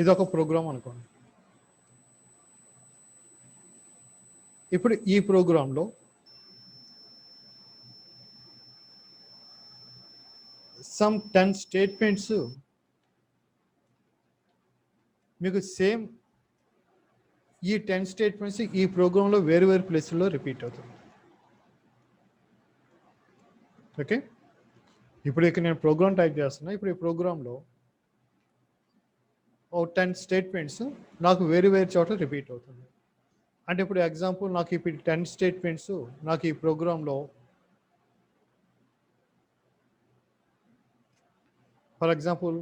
ఇది ఒక ప్రోగ్రామ్ అనుకోండి. ఇప్పుడు ఈ ప్రోగ్రాంలో సమ్ 10 స్టేట్మెంట్స్ మీకు సేమ్ ఈ 10 స్టేట్మెంట్స్ ఈ ప్రోగ్రాంలో వేరు వేరు ప్లేస్లో రిపీట్ అవుతుంది. ఓకే, ఇప్పుడు ఇక్కడ నేను ప్రోగ్రామ్ టైప్ చేస్తున్నా. ఇప్పుడు ఈ ప్రోగ్రాంలో ఓ 10 స్టేట్మెంట్స్ నాకు వేరు వేరు చోట్ల రిపీట్ అవుతుంది. అంటే ఇప్పుడు ఎగ్జాంపుల్ నాకు ఇప్పుడు 10 స్టేట్మెంట్స్ నాకు ఈ ప్రోగ్రాంలో ఫర్ ఎగ్జాంపుల్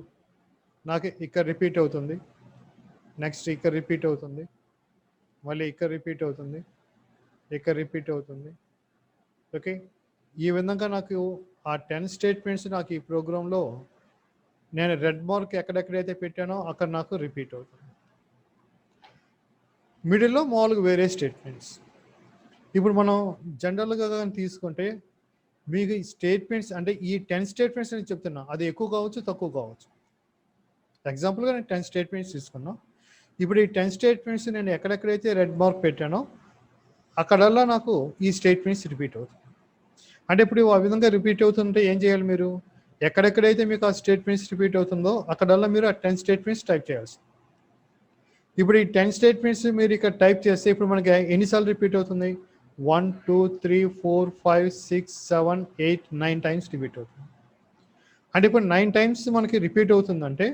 నాకు ఇక్కడ రిపీట్ అవుతుంది, నెక్స్ట్ ఇక్కడ రిపీట్ అవుతుంది, మళ్ళీ ఇక్కడ రిపీట్ అవుతుంది, ఇక్కడ రిపీట్ అవుతుంది. ఓకే, ఈ విధంగా నాకు ఆ 10 స్టేట్మెంట్స్ నాకు ఈ ప్రోగ్రాంలో నేను రెడ్ మార్క్ ఎక్కడెక్కడైతే పెట్టానో అక్కడ నాకు రిపీట్ అవుతుంది. మిడిల్లో మామూలుగా వేరే స్టేట్మెంట్స్. ఇప్పుడు మనం జనరల్గా కానీ తీసుకుంటే మీకు ఈ స్టేట్మెంట్స్ అంటే ఈ 10 స్టేట్మెంట్స్ అని చెప్తున్నా, అది ఎక్కువ కావచ్చు తక్కువ కావచ్చు. ఎగ్జాంపుల్గా నేను 10 స్టేట్మెంట్స్ తీసుకున్నా. ఇప్పుడు ఈ 10 స్టేట్మెంట్స్ నేను ఎక్కడెక్కడైతే రెడ్ మార్క్ పెట్టానో అక్కడల్లా నాకు ఈ స్టేట్మెంట్స్ రిపీట్ అవుతుంది. అంటే ఇప్పుడు ఆ విధంగా రిపీట్ అవుతుంటే ఏం చేయాలి, మీరు ఎక్కడెక్కడైతే మీకు ఆ స్టేట్మెంట్స్ రిపీట్ అవుతుందో అక్కడల్లా మీరు ఆ 10 స్టేట్మెంట్స్ టైప్ చేయాల్సి. ఇప్పుడు ఈ 10 స్టేట్మెంట్స్ మీరు ఇక్కడ టైప్ చేస్తే ఇప్పుడు మనకి ఎన్నిసార్లు రిపీట్ అవుతుంది? 1 2 3 4 5 6 7 8 9 టైమ్స్ రిపీట్ అవుతుంది. అంటే ఇప్పుడు 9 టైమ్స్ మనకి రిపీట్ అవుతుందంటే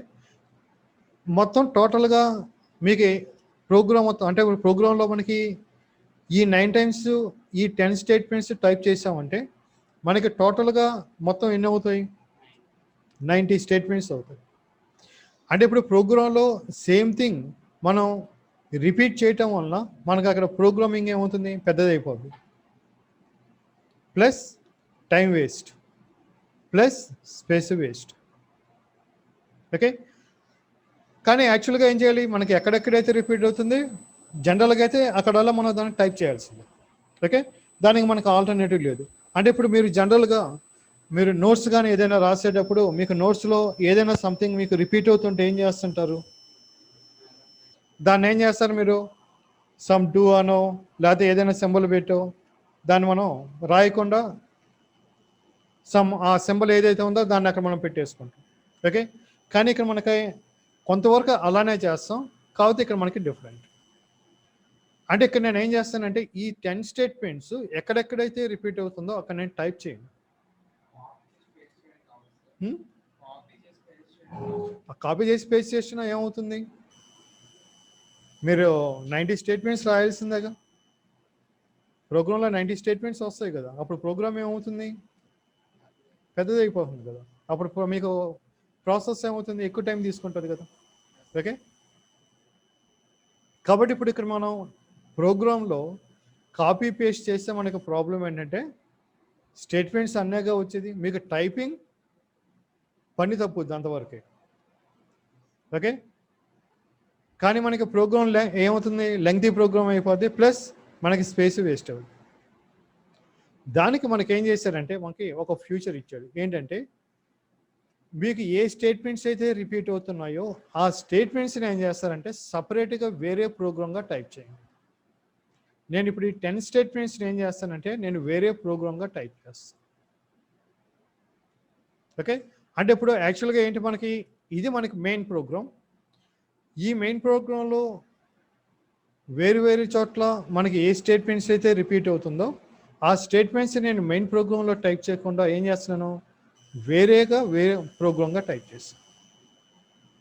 మొత్తం టోటల్గా మీకు ప్రోగ్రామ్ మొత్తం అంటే ప్రోగ్రాంలో మనకి ఈ 9 టైమ్స్ ఈ 10 స్టేట్మెంట్స్ టైప్ చేసామంటే మనకి టోటల్గా మొత్తం ఎన్ని అవుతాయి? 90 స్టేట్మెంట్స్ అవుతాయి. అంటే ఇప్పుడు ప్రోగ్రాంలో సేమ్ థింగ్ మనం రిపీట్ చేయటం వలన మనకు అక్కడ ప్రోగ్రామింగ్ ఏమవుతుంది? పెద్దదైపోతుంది. Plus time waste, plus space waste. Okay, కానీ యాక్చువల్గా ఏం చేయాలి, మనకి ఎక్కడెక్కడైతే రిపీట్ అవుతుంది జనరల్గా అయితే అక్కడల్లా మనం దాన్ని టైప్ చేయాల్సింది. ఓకే, దానికి మనకు ఆల్టర్నేటివ్ లేదు. అంటే ఇప్పుడు మీరు జనరల్గా మీరు నోట్స్ కానీ ఏదైనా రాసేటప్పుడు మీకు నోట్స్లో ఏదైనా సంథింగ్ మీకు రిపీట్ అవుతుంటే ఏం చేస్తుంటారు? దాన్ని ఏం చేస్తారు మీరు? సమ్ డూ అనో లేకపోతే ఏదైనా సింబల్ పెట్టో దాన్ని మనం రాయకుండా ఆ సింబల్ ఏదైతే ఉందో దాన్ని అక్కడ మనం పెట్టేసుకుంటాం. ఓకే, కానీ ఇక్కడ మనకి కొంతవరకు అలానే చేస్తాం, కాకపోతే ఇక్కడ మనకి డిఫరెంట్. అంటే ఇక్కడ నేను ఏం చేస్తానంటే ఈ 10 స్టేట్మెంట్స్ ఎక్కడెక్కడైతే రిపీట్ అవుతుందో అక్కడ నేను టైప్ చేయండి. కాపీ చేసి పేస్ట్ చేసినా ఏమవుతుంది? మీరు 90 స్టేట్మెంట్స్ రాయాల్సిందేగా. ప్రోగ్రాంలో 90 స్టేట్మెంట్స్ వస్తాయి కదా, అప్పుడు ప్రోగ్రామ్ ఏమవుతుంది? పెద్దది అయిపోతుంది కదా. అప్పుడు మీకు ప్రాసెస్ ఏమవుతుంది? ఎక్కువ టైం తీసుకుంటుంది కదా. ఓకే, కాబట్టి ఇప్పుడు ఇక్కడ మనం ప్రోగ్రాంలో కాపీ పేస్ట్ చేస్తే మనకు ప్రాబ్లం ఏంటంటే స్టేట్మెంట్స్ అన్నగా వచ్చేది, మీకు టైపింగ్ పని తప్పుద్ది అంతవరకే. ఓకే, కానీ మనకి ప్రోగ్రామ్ ఏమవుతుంది? లెంగ్తీ ప్రోగ్రామ్ అయిపోద్ది, ప్లస్ మనకి స్పేస్ వేస్ట్ అవుతుంది. దానికి మనకి ఏం చేశారంటే మనకి ఒక ఫ్యూచర్ ఇచ్చాడు. ఏంటంటే మీకు ఏ స్టేట్మెంట్స్ అయితే రిపీట్ అవుతున్నాయో ఆ స్టేట్మెంట్స్ని ఏం చేస్తారంటే సపరేట్గా వేరే ప్రోగ్రామ్గా టైప్ చేయండి. నేను ఇప్పుడు ఈ 10 స్టేట్మెంట్స్ని ఏం చేస్తానంటే నేను వేరే ప్రోగ్రామ్గా టైప్ చేస్తాను. ఓకే, అంటే ఇప్పుడు యాక్చువల్గా ఏంటి, మనకి ఇది మనకి మెయిన్ ప్రోగ్రామ్. ఈ మెయిన్ ప్రోగ్రాంలో వేరు వేరు చోట్ల మనకి ఏ స్టేట్మెంట్స్ అయితే రిపీట్ అవుతుందో ఆ స్టేట్మెంట్స్ నేను మెయిన్ ప్రోగ్రాంలో టైప్ చేయకుండా ఏం చేస్తున్నాను, వేరే ప్రోగ్రామ్గా టైప్ చేస్తాను.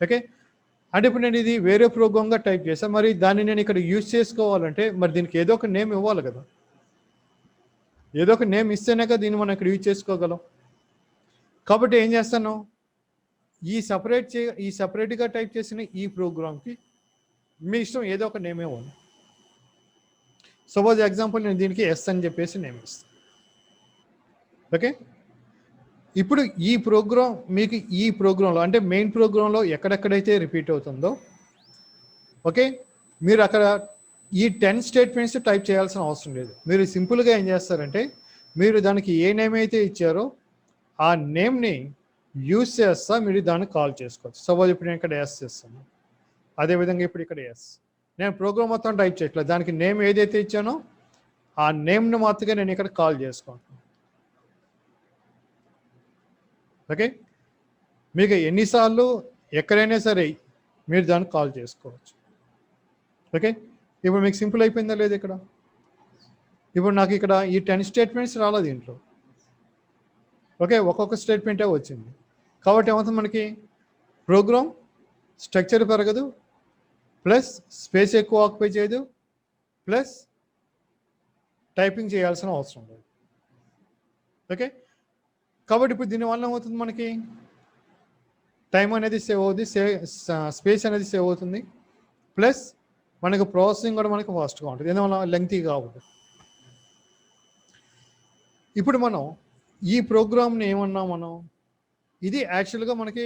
ఓకే, అంటే ఇప్పుడు నేను ఇది వేరే ప్రోగ్రామ్గా టైప్ చేస్తాను. మరి దాన్ని నేను ఇక్కడ యూజ్ చేసుకోవాలంటే మరి దీనికి ఏదో ఒక నేమ్ ఇవ్వాలి కదా. ఏదో ఒక నేమ్ ఇస్తేనే కదా దీన్ని మనం ఇక్కడ యూజ్ చేసుకోగలం. కాబట్టి ఏం చేస్తాను, ఈ సపరేట్గా టైప్ చేసిన ఈ ప్రోగ్రామ్కి మీ ఇష్టం ఏదో ఒక నేమ్ ఇవ్వండి. సపోజ్ ఎగ్జాంపుల్ నేను దీనికి ఎస్ అని చెప్పేసి నేమ్ ఇస్తాను. ఓకే, ఇప్పుడు ఈ ప్రోగ్రామ్ మీకు ఈ ప్రోగ్రాంలో అంటే మెయిన్ ప్రోగ్రాంలో ఎక్కడెక్కడైతే రిపీట్ అవుతుందో ఓకే మీరు అక్కడ ఈ 10 స్టేట్మెంట్స్ టైప్ చేయాల్సిన అవసరం లేదు. మీరు సింపుల్గా ఏం చేస్తారంటే మీరు దానికి ఏ నేమ్ అయితే ఇచ్చారో ఆ నేమ్ని యూజ్ చేస్తా మీరు దాన్ని కాల్ చేసుకోవచ్చు. సపోజ్ ఇప్పుడు నేను ఇక్కడ ఎస్ చేస్తాను. అదేవిధంగా ఇప్పుడు ఇక్కడ ఎస్. నేను ప్రోగ్రామ్ మొత్తం టైప్ చేయట్లేదు, దానికి నేమ్ ఏదైతే ఇచ్చానో ఆ నేమ్ని మాత్రమే నేను ఇక్కడ కాల్ చేసుకుంటాను. ఓకే, మీకు ఎన్నిసార్లు ఎక్కడైనా సరే మీరు దాన్ని కాల్ చేసుకోవచ్చు. ఓకే, ఇప్పుడు మీకు సింపుల్ అయిపోయిందా లేదు ఇక్కడ? ఇప్పుడు నాకు ఇక్కడ ఈ 10 స్టేట్మెంట్స్ రాలేదు దీంట్లో. ఓకే, ఒక్కొక్క స్టేట్మెంటే వచ్చింది కాబట్టి ఏమవుతుంది, మనకి ప్రోగ్రామ్ స్ట్రక్చర్ పెరగదు, ప్లస్ స్పేస్ ఎక్కువ ఆక్యుపై చేయదు, ప్లస్ టైపింగ్ చేయాల్సిన అవసరం లేదు. ఓకే, కాబట్టి ఇప్పుడు దీనివల్ల ఏమవుతుంది, మనకి టైం అనేది సేవ్ అవుతుంది, స్పేస్ అనేది సేవ్ అవుతుంది, ప్లస్ మనకు ప్రాసెసింగ్ కూడా మనకి ఫాస్ట్గా ఉంటుంది, ఎందువల్ల లెంగ్తీ కావద్దు. ఇప్పుడు మనం ఈ ప్రోగ్రామ్ని ఏమన్నా మనం ఇది యాక్చువల్గా మనకి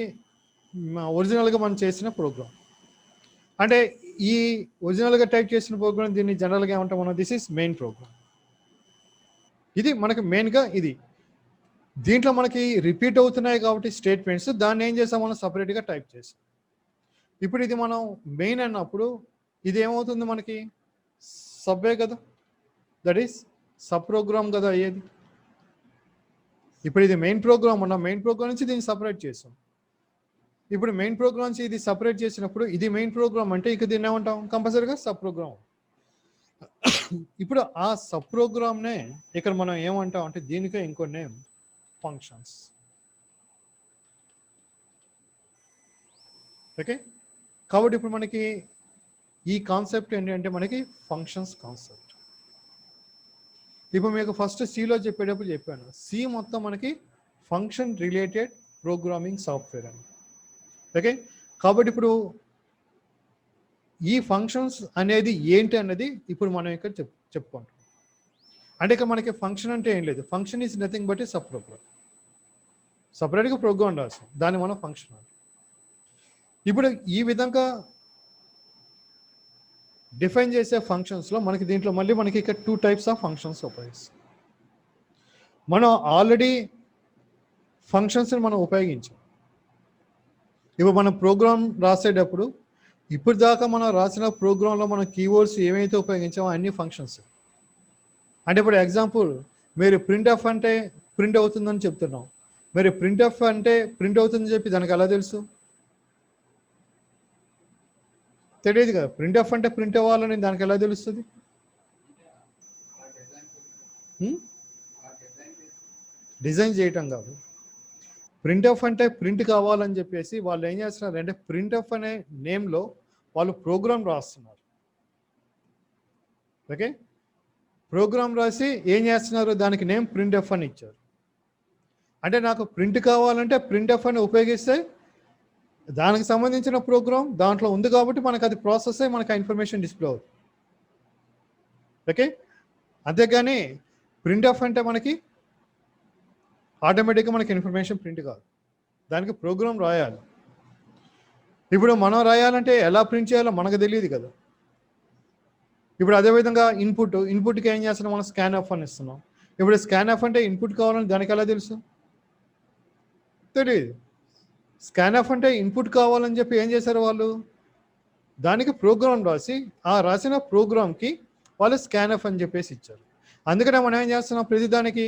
ఒరిజినల్గా మనం చేసిన ప్రోగ్రామ్, అంటే ఈ ఒరిజినల్గా టైప్ చేసిన ప్రోగ్రామ్ దీన్ని జనరల్గా ఏమంటాం మనం, దిస్ ఈస్ మెయిన్ ప్రోగ్రామ్. ఇది మనకి మెయిన్గా ఇది. దీంట్లో మనకి రిపీట్ అవుతున్నాయి కాబట్టి స్టేట్మెంట్స్, దాన్ని ఏం చేసాం మనం సపరేట్గా టైప్ చేసాం. ఇప్పుడు ఇది మనం మెయిన్ అన్నప్పుడు ఇది ఏమవుతుంది, మనకి సబ్వే కదా, దట్ ఈస్ సబ్ ప్రోగ్రామ్ కదా అయ్యేది. ఇప్పుడు ఇది మెయిన్ ప్రోగ్రామ్ ఉన్న మెయిన్ ప్రోగ్రామ్ నుంచి దీన్ని సపరేట్ చేసాం. ఇప్పుడు మెయిన్ ప్రోగ్రామ్ నుంచి ఇది సపరేట్ చేసినప్పుడు ఇది మెయిన్ ప్రోగ్రామ్ అంటే ఇక దీన్ని ఏమంటాం, కంపల్సరీగా సబ్ ప్రోగ్రామ్. ఇప్పుడు ఆ సబ్ ప్రోగ్రామ్నే ఇక్కడ మనం ఏమంటాం అంటే దీనికే ఇంకో నేమ్ ఫంక్షన్స్. ఓకే, కాబట్టి ఇప్పుడు మనకి ఈ కాన్సెప్ట్ ఏంటంటే మనకి ఫంక్షన్స్ కాన్సెప్ట్. ఇప్పుడు మీకు ఫస్ట్ సిలో చెప్పేటప్పుడు చెప్పాను, సి మొత్తం మనకి ఫంక్షన్ రిలేటెడ్ ప్రోగ్రామింగ్ సాఫ్ట్వేర్ అని. ఓకే, కాబట్టి ఇప్పుడు ఈ ఫంక్షన్స్ అనేది ఏంటి అన్నది ఇప్పుడు మనం ఇక్కడ చెప్పుకుంటాం. అంటే ఇక్కడ మనకి ఫంక్షన్ అంటే ఏం లేదు, function is nothing but a sub program. సపరేట్గా ప్రోగ్రామ్ రాస్తాం, దాన్ని మనం ఫంక్షన్ అంటాం. ఇప్పుడు ఈ విధంగా డిఫైన్ చేసే ఫంక్షన్స్లో మనకి దీంట్లో మళ్ళీ మనకి ఇక్కడ 2 టైప్స్ ఆఫ్ ఫంక్షన్స్ ఉపయోగిస్తాం. మనం ఆల్రెడీ ఫంక్షన్స్ని మనం ఉపయోగించాం. ఇప్పుడు మనం ప్రోగ్రామ్ రాసేటప్పుడు ఇప్పుడు దాకా మనం రాసిన ప్రోగ్రాంలో మనం కీవర్డ్స్ ఏమైతే ఉపయోగించామో అన్ని ఫంక్షన్స్. అంటే ఇప్పుడు ఎగ్జాంపుల్ మీరు ప్రింట్ ఎఫ్ అంటే ప్రింట్ అవుతుందని చెప్తున్నాం, మరి ప్రింట్ ఎఫ్ అంటే ప్రింట్ అవుతుందని చెప్పి దానికి ఎలా తెలుసు? తెలియదు కదా. ప్రింట్ ఎఫ్ అంటే ప్రింట్ అవ్వాలని దానికి ఎలా తెలుస్తుంది? డిజైన్ చేయటం కాదు, ప్రింట్ ఎఫ్ అంటే ప్రింట్ కావాలని చెప్పేసి వాళ్ళు ఏం చేస్తున్నారు అంటే ప్రింట్ ఎఫ్ అనే నేమ్లో వాళ్ళు ప్రోగ్రామ్ రాస్తున్నారు. ఓకే, ప్రోగ్రామ్ రాసి ఏం చేస్తున్నారు, దానికి నేమ్ ప్రింట్ ఎఫ్ అని ఇచ్చారు. అంటే నాకు ప్రింట్ కావాలంటే ప్రింట్ ఎఫ్ అని ఉపయోగిస్తే దానికి సంబంధించిన ప్రోగ్రామ్ దాంట్లో ఉంది కాబట్టి మనకు అది ప్రాసెస్ అయ్యి మనకు ఆ ఇన్ఫర్మేషన్ డిస్ప్లే అవుతుంది. ఓకే, అంతేగాని ప్రింట్ ఎఫ్ అంటే మనకి ఆటోమేటిక్గా మనకి ఇన్ఫర్మేషన్ ప్రింట్ కాదు, దానికి ప్రోగ్రామ్ రాయాలి. ఇప్పుడు మనం రాయాలంటే ఎలా ప్రింట్ చేయాలో మనకు తెలియదు కదా. ఇప్పుడు అదేవిధంగా ఇన్పుట్కి ఏం చేస్తున్నాం, మనం స్కాన్ ఎఫ్ అని ఇస్తున్నాం. ఇప్పుడు స్కాన్ ఎఫ్ అంటే ఇన్పుట్ కావాలని దానికి ఎలా తెలుసు? తెలియదు. స్కాన్ ఎఫ్ అంటే ఇన్పుట్ కావాలని చెప్పి ఏం చేశారు వాళ్ళు, దానికి ప్రోగ్రామ్ రాసి ఆ రాసిన ప్రోగ్రామ్కి వాళ్ళు స్కాన్ ఎఫ్ అని చెప్పేసి ఇచ్చారు. అందుకనే మనం ఏం చేస్తున్నాం, ప్రతిదానికి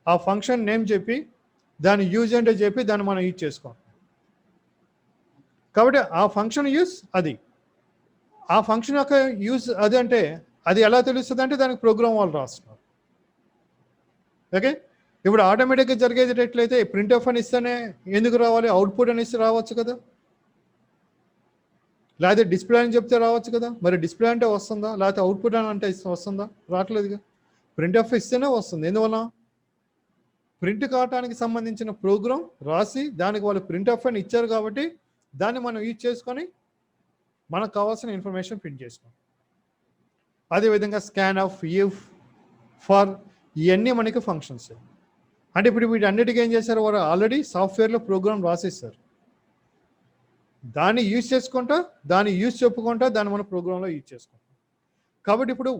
ఆ ఫంక్షన్ నేమ్ చెప్పి దాని యూజ్ అంటే చెప్పి దాన్ని మనం యూజ్ చేసుకోం. కాబట్టి ఆ ఫంక్షన్ యూజ్ అది, ఆ ఫంక్షన్ యొక్క యూజ్ అది అంటే అది ఎలా తెలుస్తుంది అంటే దానికి ప్రోగ్రామ్ వాళ్ళు రాస్తున్నారు. ఓకే, ఇప్పుడు ఆటోమేటిక్గా జరిగేటట్లయితే ప్రింట్ ఎఫ్ అని ఇస్తేనే ఎందుకు రావాలి, అవుట్పుట్ అని ఇస్తే రావచ్చు కదా, లేకపోతే డిస్ప్లే అని చెప్తే రావచ్చు కదా. మరి డిస్ప్లే అంటే వస్తుందా, లేకపోతే అవుట్పుట్ అని అంటే వస్తుందా? రావట్లేదుగా. ప్రింట్ ఎఫ్ ఇస్తేనే వస్తుంది. ఎందువల్ల? ప్రింట్ కావటానికి సంబంధించిన ప్రోగ్రామ్ రాసి దానికి వాళ్ళు ప్రింట్ ఎఫ్ అని ఇచ్చారు కాబట్టి దాన్ని మనం యూజ్ చేసుకొని మనకు కావాల్సిన ఇన్ఫర్మేషన్ ప్రింట్ చేసుకోం. అదేవిధంగా స్కాన్ ఆఫ్, ఇఫ్, ఫర్, ఇవన్నీ మనకి ఫంక్షన్స్. అంటే ఇప్పుడు వీటన్నిటికీ ఏం చేశారు, వారు ఆల్రెడీ సాఫ్ట్వేర్లో ప్రోగ్రామ్ రాసిస్తారు, దాన్ని యూజ్ చేసుకుంటా దాన్ని యూజ్ చెప్పుకుంటా దాన్ని మన ప్రోగ్రాంలో యూజ్ చేసుకుంటాం. కాబట్టి ఇప్పుడు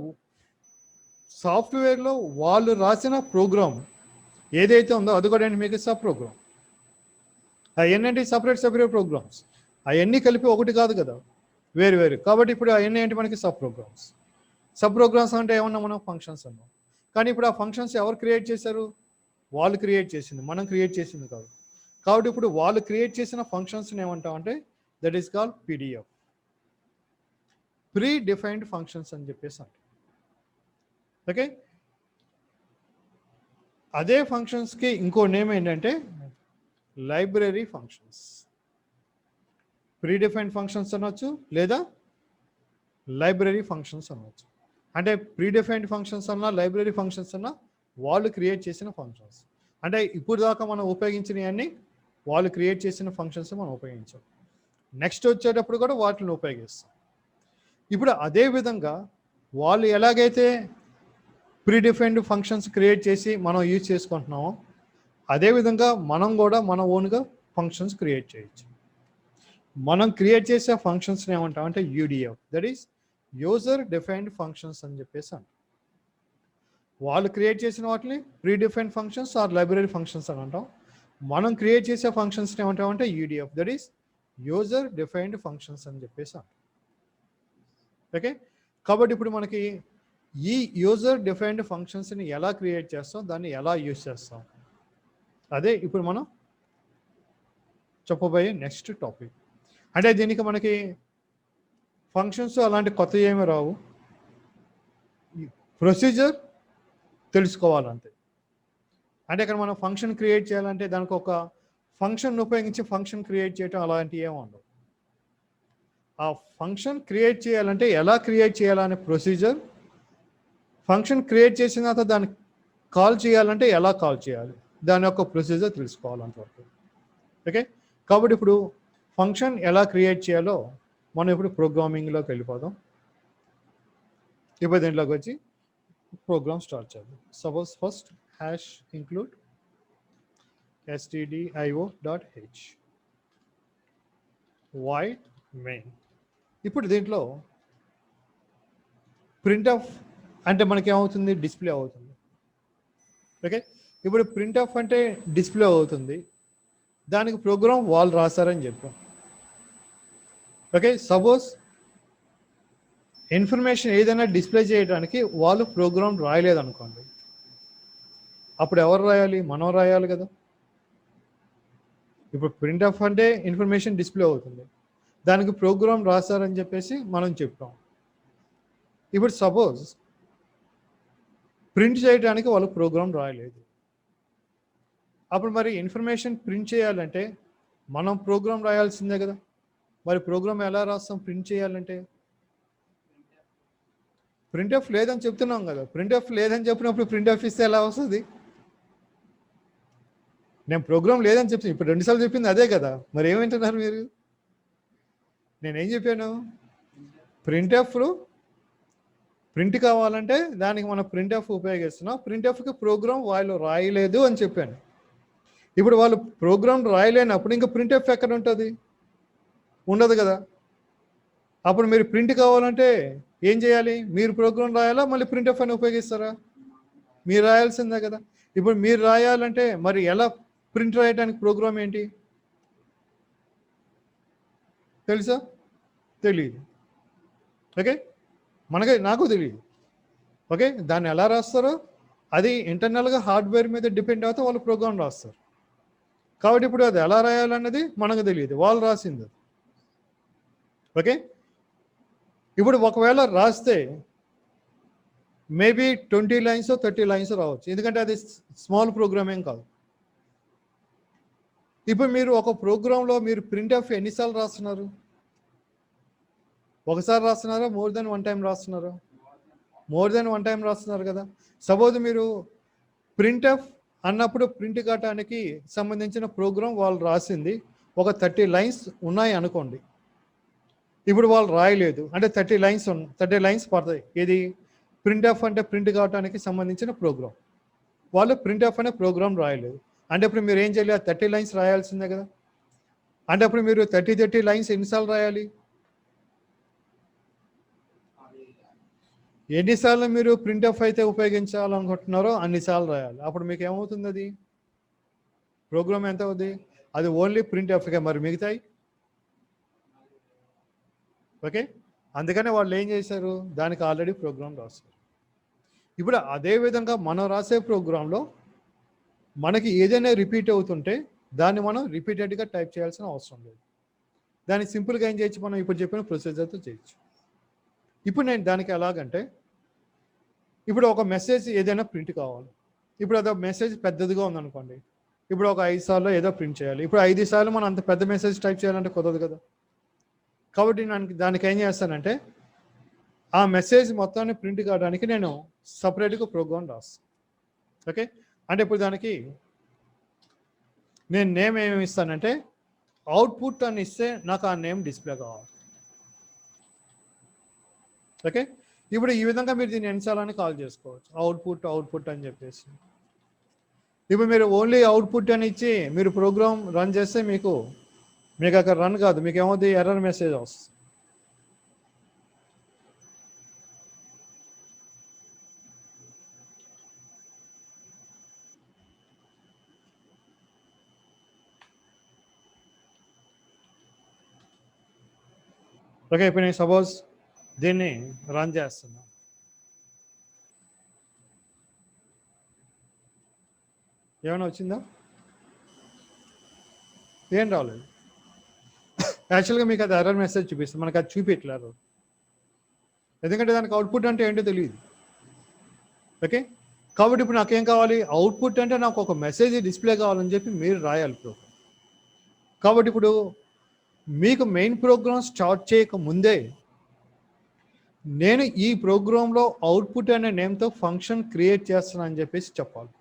సాఫ్ట్వేర్లో వాళ్ళు రాసిన ప్రోగ్రామ్ ఏదైతే ఉందో అది కూడా మీకు సబ్ ప్రోగ్రామ్. అవన్నీ సపరేట్ ప్రోగ్రామ్స్, అవన్నీ కలిపి ఒకటి కాదు కదా. వేరు వేరు. కాబట్టి ఇప్పుడు అవన్నీ ఏంటి మనకి సబ్ ప్రోగ్రామ్స్. సబ్ ప్రోగ్రామ్స్ అంటే ఏమన్నా మనం ఫంక్షన్స్ అన్నాం. కానీ ఇప్పుడు ఆ ఫంక్షన్స్ ఎవరు క్రియేట్ చేశారు? వాళ్ళు క్రియేట్ చేసింది, మనం క్రియేట్ చేసింది కాదు. కాబట్టి ఇప్పుడు వాళ్ళు క్రియేట్ చేసిన ఫంక్షన్స్ని ఏమంటాం అంటే that is called PDF, pre defined functions అని చెప్పేసి అంటాం. ఓకే, అదే ఫంక్షన్స్కి ఇంకో నేమ్ ఏంటంటే library functions. Pre defined functions అనొచ్చు లేదా లైబ్రరీ ఫంక్షన్స్ అనవచ్చు. అంటే ప్రీ డిఫైన్డ్ ఫంక్షన్స్ అన్నా లైబ్రరీ ఫంక్షన్స్ అన్నా వాళ్ళు క్రియేట్ చేసిన ఫంక్షన్స్. అంటే ఇప్పుడు దాకా మనం ఉపయోగించినవన్నీ వాళ్ళు క్రియేట్ చేసిన ఫంక్షన్స్ మనం ఉపయోగించాం. నెక్స్ట్ వచ్చేటప్పుడు కూడా వాటిని ఉపయోగిస్తాం. ఇప్పుడు అదే విధంగా వాళ్ళు ఎలాగైతే ప్రీ డిఫైన్డ్ ఫంక్షన్స్ క్రియేట్ చేసి మనం యూజ్ చేసుకుంటున్నామో అదేవిధంగా మనం కూడా మన ఓన్గా ఫంక్షన్స్ క్రియేట్ చేయొచ్చు. మనం క్రియేట్ చేసే ఫంక్షన్స్ని ఏమంటాం అంటే UDF, that is user defined functions అని చెప్పేసి అంటాం. వాళ్ళు క్రియేట్ చేసిన వాటిని predefined functions or library functions అని అంటాం. మనం క్రియేట్ చేసే ఫంక్షన్స్ని ఏమంటామంటే UDF, that is user defined functions అని చెప్పేసి అంటాం. ఓకే, కాబట్టి ఇప్పుడు మనకి ఈ యూజర్ డిఫైన్డ్ ఫంక్షన్స్ని ఎలా క్రియేట్ చేస్తాం, దాన్ని ఎలా యూజ్ చేస్తాం, అదే ఇప్పుడు మనం చెప్పబోయే నెక్స్ట్ టాపిక్. అంటే దీనికి మనకి ఫంక్షన్స్ అలాంటి కొత్త ఏమీ రావు, ప్రొసీజర్ తెలుసుకోవాలంతే. అంటే ఇక్కడ మనం ఫంక్షన్ క్రియేట్ చేయాలంటే దానికి ఒక ఫంక్షన్ ఉపయోగించి ఫంక్షన్ క్రియేట్ చేయటం అలాంటివి ఏమి ఉండవు. ఆ ఫంక్షన్ క్రియేట్ చేయాలంటే ఎలా క్రియేట్ చేయాలనే ప్రొసీజర్, ఫంక్షన్ క్రియేట్ చేసిన తర్వాత దాన్ని కాల్ చేయాలంటే ఎలా కాల్ చేయాలి, దాని యొక్క ప్రొసీజర్ తెలుసుకోవాలంతవరకు. ఓకే, కాబట్టి ఇప్పుడు ఫంక్షన్ ఎలా క్రియేట్ చేయాలో మనం ఇప్పుడు ప్రోగ్రామింగ్లోకి వెళ్ళిపోదాం. ఇప్పుడు దీంట్లోకి వచ్చి ప్రోగ్రామ్ స్టార్ట్ చేద్దాం. Suppose first hash include stdio.h void main. ఇప్పుడు దీంట్లో ప్రింట్ ఆఫ్ అంటే మనకి ఏమవుతుంది, డిస్ప్లే అవుతుంది. ఓకే, ఇప్పుడు ప్రింట్ ఆఫ్ అంటే డిస్ప్లే అవుతుంది, దానికి ప్రోగ్రామ్ వాళ్ళు రాశారని చెప్పాం. ఓకే, సపోజ్ ఇన్ఫర్మేషన్ ఏదైనా డిస్ప్లే చేయడానికి వాళ్ళు ప్రోగ్రామ్ రాయలేదనుకోండి, అప్పుడు ఎవరు రాయాలి? మనం రాయాలి కదా. ఇప్పుడు ప్రింట్ ఆఫ్ అంటే ఇన్ఫర్మేషన్ డిస్ప్లే అవుతుంది, దానికి ప్రోగ్రామ్ రాశారని చెప్పేసి మనం చెప్పాం. ఇప్పుడు సపోజ్ ప్రింట్ చేయడానికి వాళ్ళు ప్రోగ్రామ్ రాయలేదు, అప్పుడు మరి ఇన్ఫర్మేషన్ ప్రింట్ చేయాలంటే మనం ప్రోగ్రామ్ రాయాల్సిందే కదా. మరి ప్రోగ్రామ్ ఎలా రాస్తాం ప్రింట్ చేయాలంటే? ప్రింట్ ఆఫ్ లేదని చెప్తున్నాం కదా. ప్రింట్ ఆఫ్ లేదని చెప్పినప్పుడు ప్రింట్ ఆఫ్ ఇస్తే ఎలా వస్తుంది? నేను ప్రోగ్రామ్ లేదని చెప్తాను, ఇప్పుడు 2 సార్లు చెప్పింది అదే కదా. మరి ఏమంటున్నారు మీరు? నేనేం చెప్పాను? ప్రింట్ ఆఫ్ ప్రింట్ కావాలంటే దానికి మనం ప్రింట్ ఆఫ్ ఉపయోగిస్తున్నాం, ప్రింట్ ఆఫ్కి ప్రోగ్రామ్ వాళ్ళు రాయలేదు అని చెప్పాను. ఇప్పుడు వాళ్ళు ప్రోగ్రామ్ రాయలేనప్పుడు ఇంకా ప్రింట్ ఆఫ్ ఎక్కడ ఉంటుంది? ఉండదు కదా. అప్పుడు మీరు ప్రింట్ కావాలంటే ఏం చేయాలి? మీరు ప్రోగ్రామ్ రాయాలా, మళ్ళీ ప్రింట్ ఆఫ్ అని ఉపయోగిస్తారా? మీరు రాయాల్సిందే కదా. ఇప్పుడు మీరు రాయాలంటే మరి ఎలా ప్రింట్ రాయడానికి ప్రోగ్రామ్ ఏంటి తెలుసా? తెలియదు. ఓకే, నాకు తెలియదు. ఓకే, దాన్ని ఎలా రాస్తారో అది ఇంటర్నల్గా హార్డ్వేర్ మీద డిపెండ్ అవుతే వాళ్ళు ప్రోగ్రామ్ రాస్తారు. కాబట్టి ఇప్పుడు అది ఎలా రాయాలన్నది మనకు తెలియదు, వాళ్ళు రాసింది. ఓకే, ఇప్పుడు ఒకవేళ రాస్తే మేబీ 20 లైన్స్ 30 లైన్స్ రావచ్చు, ఎందుకంటే అది స్మాల్ ప్రోగ్రామ్ ఏం కాదు. ఇప్పుడు మీరు ఒక ప్రోగ్రాంలో మీరు ప్రింట్ ఆఫ్ ఎన్నిసార్లు రాస్తున్నారు? ఒకసారి రాస్తున్నారా, మోర్ దెన్ 1 టైం రాస్తున్నారా? మోర్ దెన్ 1 టైం రాస్తున్నారు కదా. సపోజ్ మీరు ప్రింట్ ఆఫ్ అన్నప్పుడు ప్రింట్ కావటానికి సంబంధించిన ప్రోగ్రామ్ వాళ్ళు రాసింది ఒక 30 లైన్స్ ఉన్నాయి అనుకోండి. ఇప్పుడు వాళ్ళు రాయలేదు అంటే 30 లైన్స్ పడతాయి. ఇది ప్రింట్ ఆఫ్ అంటే ప్రింట్ కావటానికి సంబంధించిన ప్రోగ్రామ్. వాళ్ళు ప్రింట్ ఆఫ్ అనే ప్రోగ్రామ్ రాయలేదు అంటే ఇప్పుడు మీరు ఏం చేయాలి? 30 లైన్స్ రాయాల్సిందే కదా. అంటే అప్పుడు మీరు 30 లైన్స్ ఎన్నిసార్లు రాయాలి? ఎన్నిసార్లు మీరు ప్రింట్ ఆఫ్ అయితే ఉపయోగించాలనుకుంటున్నారో అన్నిసార్లు రాయాలి. అప్పుడు మీకు ఏమవుతుంది? అది ప్రోగ్రామ్ ఎంత అవుతుంది? అది ఓన్లీ ప్రింట్ ఆఫ్గా. మరి మిగతాయి ఓకే, అందుకనే వాళ్ళు ఏం చేశారు, దానికి ఆల్రెడీ ప్రోగ్రామ్ రాస్తారు. ఇప్పుడు అదే విధంగా మనం రాసే ప్రోగ్రాంలో మనకి ఏదైనా రిపీట్ అవుతుంటే దాన్ని మనం రిపీటెడ్గా టైప్ చేయాల్సిన అవసరం లేదు. దాన్ని సింపుల్గా ఏం చేయొచ్చు, మనం ఇప్పుడు చెప్పిన ప్రొసీజర్తో చేయొచ్చు. ఇప్పుడు నేను దానికి ఎలాగంటే, ఇప్పుడు ఒక మెసేజ్ ఏదైనా ప్రింట్ కావాలి. ఇప్పుడు అదో మెసేజ్ పెద్దదిగా ఉందనుకోండి, ఇప్పుడు ఒక 5 సార్లు ఏదో ప్రింట్ చేయాలి. ఇప్పుడు 5 సార్లు మనం అంత పెద్ద మెసేజ్ టైప్ చేయాలంటే కుదరదు కదా. కాబట్టి దానికి ఏం చేస్తానంటే, ఆ మెసేజ్ మొత్తాన్ని ప్రింట్ కావడానికి నేను సపరేట్గా ప్రోగ్రామ్ రాస్తాను. ఓకే, అంటే ఇప్పుడు దానికి నేను నేమ్ ఏమి ఇస్తానంటే, అవుట్పుట్ అని ఇస్తే నాకు ఆ నేమ్ డిస్ప్లే కావాలి. ఓకే, ఇప్పుడు ఈ విధంగా మీరు దీన్ని ఎన్నిసార్లు కాల్ చేసుకోవచ్చు, అవుట్పుట్ అని చెప్పేసి. ఇప్పుడు మీరు ఓన్లీ అవుట్పుట్ అని ఇచ్చి మీరు ప్రోగ్రామ్ రన్ చేస్తే మీకు అక్కడ రన్ కాదు, మీకు ఏమవుతుంది, ఎర్రర్ మెసేజ్ వస్తుంది. ఓకే, ఇప్పుడు నేను సపోజ్ దీన్ని రన్ చేస్తున్నా. ఏమైనా వచ్చిందా? ఏం రాలేదు. యాక్చువల్గా మీకు అది ఎర్రర్ మెసేజ్ చూపిస్తుంది, మనకు అది చూపించలేరు, ఎందుకంటే దానికి అవుట్పుట్ అంటే ఏంటో తెలియదు. ఓకే, కాబట్టి ఇప్పుడు నాకేం కావాలి, అవుట్పుట్ అంటే నాకు ఒక మెసేజ్ డిస్ప్లే కావాలని చెప్పి మీరు రాయాలి ప్రోగ్రామ్. కాబట్టి ఇప్పుడు మీకు మెయిన్ ప్రోగ్రామ్ స్టార్ట్ చేయక ముందే నేను ఈ ప్రోగ్రాంలో అవుట్పుట్ అనే నేమ్తో ఫంక్షన్ క్రియేట్ చేస్తాను అని చెప్పేసి చెప్పాలి.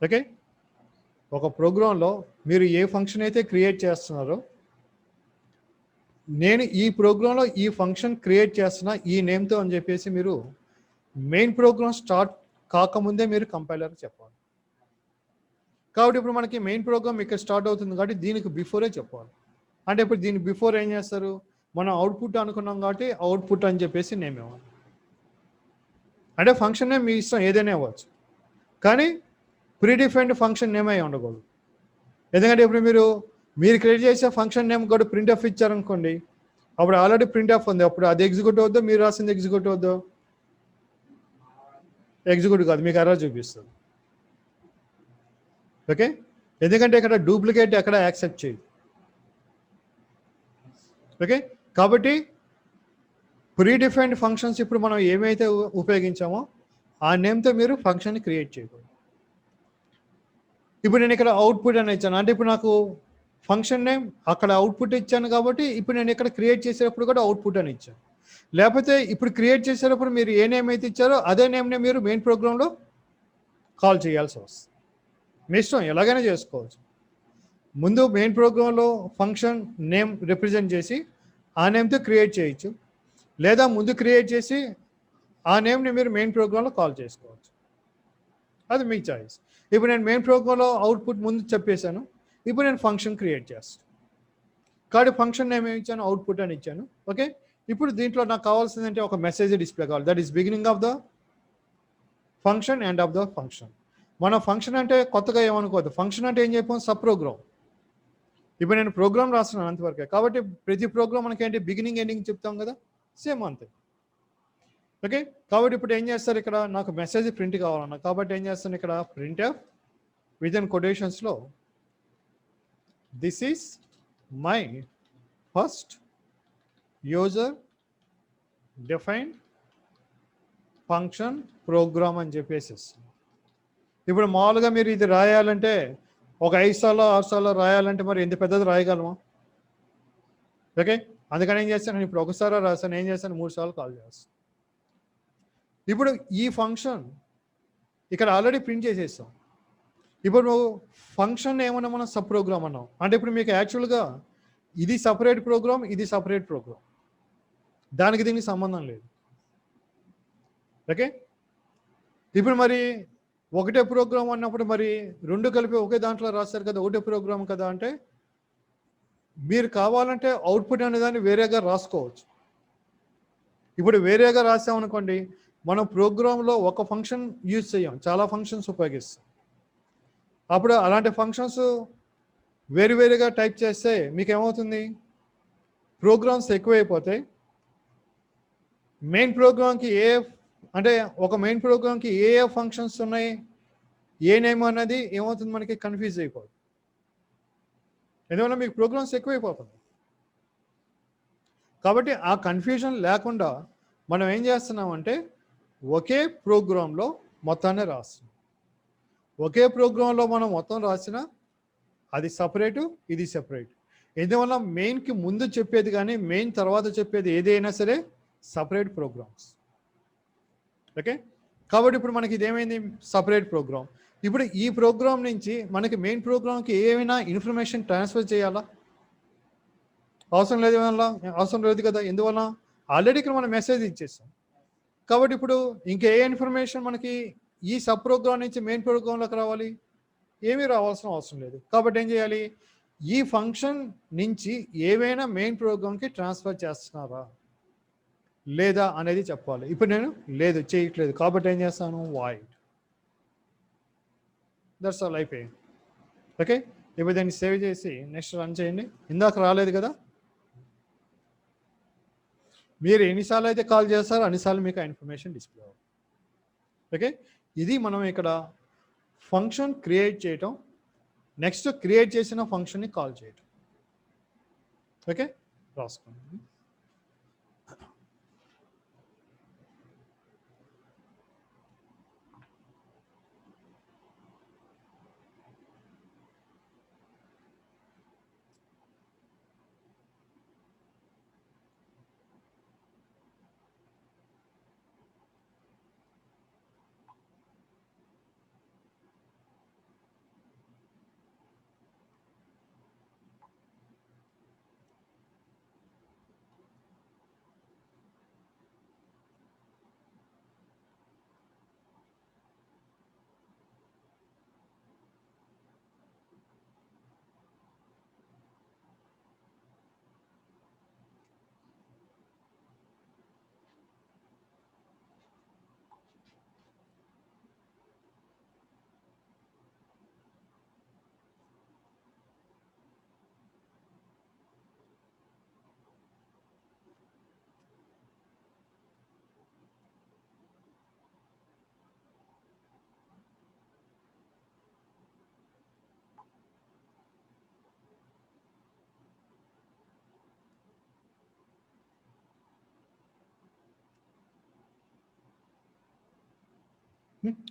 ఓకే, ఒక ప్రోగ్రాంలో మీరు ఏ ఫంక్షన్ అయితే క్రియేట్ చేస్తున్నారో, నేను ఈ ప్రోగ్రాంలో ఈ ఫంక్షన్ క్రియేట్ చేస్తున్నా ఈ నేమ్తో అని చెప్పేసి మీరు మెయిన్ ప్రోగ్రామ్ స్టార్ట్ కాకముందే మీరు కంపైలర్ చెప్పాలి. కాబట్టి ఇప్పుడు మనకి మెయిన్ ప్రోగ్రామ్ ఇక్కడ స్టార్ట్ అవుతుంది కాబట్టి దీనికి బిఫోరే చెప్పాలి. అంటే ఇప్పుడు దీనికి బిఫోర్ ఏం చేస్తారు, మనం అవుట్పుట్ అనుకున్నాం కాబట్టి అవుట్పుట్ అని చెప్పేసి నేమ్ ఇవ్వాలి. అంటే ఫంక్షన్ నేమ్ మీ ఇష్టం ఏదైనా ఇవ్వచ్చు, కానీ ప్రీడిఫైన్డ్ ఫంక్షన్ నేమ్ అయి ఉండకూడదు. ఎందుకంటే ఇప్పుడు మీరు క్రియేట్ చేసే ఫంక్షన్ నేమ్ కూడా ప్రింట్ ఆఫ్ ఇచ్చారనుకోండి, అప్పుడు ఆల్రెడీ ప్రింట్ ఆఫ్ ఉంది, అప్పుడు అది ఎగ్జిక్యూట్ అవుద్దో, మీరు రాసింది ఎగ్జిక్యూట్ అవుద్దో, ఎగ్జిక్యూట్ కాదు, మీకు ఎర్రర్ చూపిస్తుంది. ఓకే, ఎందుకంటే ఇక్కడ డూప్లికేట్ ఎక్కడ యాక్సెప్ట్ చేయదు. ఓకే, కాబట్టి ప్రీడిఫైన్డ్ ఫంక్షన్స్ ఇప్పుడు మనం ఏమైతే ఉపయోగించామో ఆ నేమ్తో మీరు ఫంక్షన్ని క్రియేట్ చేయకూడదు. ఇప్పుడు నేను ఇక్కడ అవుట్పుట్ అని ఇచ్చాను, అంటే ఇప్పుడు నాకు ఫంక్షన్ నేమ్ అక్కడ అవుట్పుట్ ఇచ్చాను కాబట్టి ఇప్పుడు నేను ఇక్కడ క్రియేట్ చేసేటప్పుడు కూడా అవుట్పుట్ అని ఇచ్చాను. లేకపోతే ఇప్పుడు క్రియేట్ చేసేటప్పుడు మీరు ఏ నేమ్ అయితే ఇచ్చారో అదే నేమ్నే మీరు మెయిన్ ప్రోగ్రాంలో కాల్ చేయాల్సి వస్తుంది. మీ ఇష్టం, ఎలాగైనా చేసుకోవచ్చు. ముందు మెయిన్ ప్రోగ్రాంలో ఫంక్షన్ నేమ్ రిప్రజెంట్ చేసి ఆ నేమ్తో క్రియేట్ చేయొచ్చు, లేదా ముందు క్రియేట్ చేసి ఆ నేమ్ని మీరు మెయిన్ ప్రోగ్రాంలో కాల్ చేసుకోవచ్చు, అది మీ చాయిస్. ఇప్పుడు నేను మెయిన్ ప్రోగ్రాంలో అవుట్పుట్ ముందు చెప్పేశాను, ఇప్పుడు నేను ఫంక్షన్ క్రియేట్ చేస్తాను కాబట్టి ఫంక్షన్ నేమ్ ఏమి ఇచ్చాను, అవుట్పుట్ అని ఇచ్చాను. ఓకే, ఇప్పుడు దీంట్లో నాకు కావాల్సిందంటే ఒక మెసేజ్ డిస్ప్లే కావాలి, that is beginning of the function, end of the function. మన ఫంక్షన్ అంటే కొత్తగా ఏమనుకోవద్దు, ఫంక్షన్ అంటే ఏం చెప్పాం, సబ్ ప్రోగ్రామ్. ఇప్పుడు నేను ప్రోగ్రామ్ రాస్తున్నాను అంతవరకే, కాబట్టి ప్రతి ప్రోగ్రామ్ మనకి ఏంటి బిగినింగ్ ఎండింగ్ చెప్తాం కదా, సేమ్ అంతే. ఓకే, కాబట్టి ఇప్పుడు ఏం చేస్తారు, ఇక్కడ నాకు మెసేజ్ ప్రింట్ కావాలన్నా, కాబట్టి ఏం చేస్తాను, ఇక్కడ ప్రింట్ విత్ ఇన్ కొటేషన్స్లో this is my first user defined function program అని చెప్పేసి. ఇప్పుడు మామూలుగా మీరు ఇది రాయాలంటే ఒక 5 సార్లు 6 సార్లు రాయాలంటే మరి ఎంత పెద్దది రాయగలమా? ఓకే, అందుకని ఏం చేస్తాను, ఇప్పుడు ఒకసారి రాస్తాను, ఏం చేస్తాను, 3 సార్లు కాల్ చేస్తాను. ఇప్పుడు ఈ ఫంక్షన్ ఇక్కడ ఆల్రెడీ ప్రింట్ చేసేస్తాం. ఇప్పుడు ఫంక్షన్ ఏమన్నా మనం సబ్ ప్రోగ్రామ్ అన్నాం, అంటే ఇప్పుడు మీకు యాక్చువల్గా ఇది సపరేట్ ప్రోగ్రామ్, ఇది సపరేట్ ప్రోగ్రామ్, దానికి దీనికి సంబంధం లేదు. ఓకే, ఇప్పుడు మరి ఒకటే ప్రోగ్రామ్ అన్నప్పుడు మరి రెండు కలిపి ఒకే దాంట్లో రాస్తారు కదా, ఒకటే ప్రోగ్రామ్ కదా, అంటే మీరు కావాలంటే అవుట్పుట్ అనే దాన్ని వేరేగా రాసుకోవచ్చు. ఇప్పుడు వేరేగా రాసామనుకోండి, మనం ప్రోగ్రాంలో ఒక ఫంక్షన్ యూజ్ చేయం, చాలా ఫంక్షన్స్ ఉపయోగిస్తాం. అప్పుడు అలాంటి ఫంక్షన్స్ వేరువేరుగా టైప్ చేస్తే మీకు ఏమవుతుంది, ప్రోగ్రామ్స్ ఎక్కువైపోతాయి. మెయిన్ ప్రోగ్రామ్కి అంటే ఒక మెయిన్ ప్రోగ్రామ్కి ఏ ఫంక్షన్స్ ఉన్నాయి, ఏ నేమ్ అనేది ఏమవుతుంది మనకి కన్ఫ్యూజ్ అయిపోతుంది. ఎందువల్ల మీకు ప్రోగ్రామ్స్ ఎక్కువైపోతుంది. కాబట్టి ఆ కన్ఫ్యూజన్ లేకుండా మనం ఏం చేస్తున్నామంటే ఒకే ప్రోగ్రాంలో మొత్తాన్ని రాస్తున్నాం. ఒకే ప్రోగ్రాంలో మనం మొత్తం రాసిన అది సపరేటు, ఇది సెపరేట్. ఎందువల్ల మెయిన్కి ముందు చెప్పేది కానీ మెయిన్ తర్వాత చెప్పేది ఏదైనా సరే సపరేట్ ప్రోగ్రామ్స్. ఓకే, కాబట్టి ఇప్పుడు మనకి ఇదేమైంది, సపరేట్ ప్రోగ్రామ్. ఇప్పుడు ఈ ప్రోగ్రామ్ నుంచి మనకి మెయిన్ ప్రోగ్రామ్కి ఏమైనా ఇన్ఫర్మేషన్ ట్రాన్స్ఫర్ చేయాలా? అవసరం లేదు. అవసరం లేదు కదా. ఎందువల్ల ఆల్రెడీ ఇక్కడ మనం మెసేజ్ ఇచ్చేసాం. కాబట్టి ఇప్పుడు ఇంకే ఇన్ఫర్మేషన్ మనకి ఈ సబ్ ప్రోగ్రామ్ నుంచి మెయిన్ ప్రోగ్రాంలోకి రావాలి? ఏమీ రావాల్సిన అవసరం లేదు. కాబట్టి ఏం చేయాలి, ఈ ఫంక్షన్ నుంచి ఏవైనా మెయిన్ ప్రోగ్రామ్కి ట్రాన్స్ఫర్ చేస్తున్నారా లేదా అనేది చెప్పాలి. ఇప్పుడు నేను లేదు చేయట్లేదు, కాబట్టి ఏం చేస్తాను, వాయిడ్. దట్స్ ఆల్, అయిపోయింది. ఓకే, ఇప్పుడు దాన్ని సేవ్ చేసి నెక్స్ట్ రన్ చేయండి. ఇందాక రాలేదు కదా. మీరు ఎన్నిసార్లు అయితే కాల్ చేస్తారో అన్నిసార్లు మీకు ఆ ఇన్ఫర్మేషన్ డిస్ప్లే అవుతుంది. ఓకే, ఇది మనం ఇక్కడ ఫంక్షన్ క్రియేట్ చేయటం, నెక్స్ట్ క్రియేట్ చేసిన ఫంక్షన్ని కాల్ చేయటం. ఓకే, రాసుకోండి.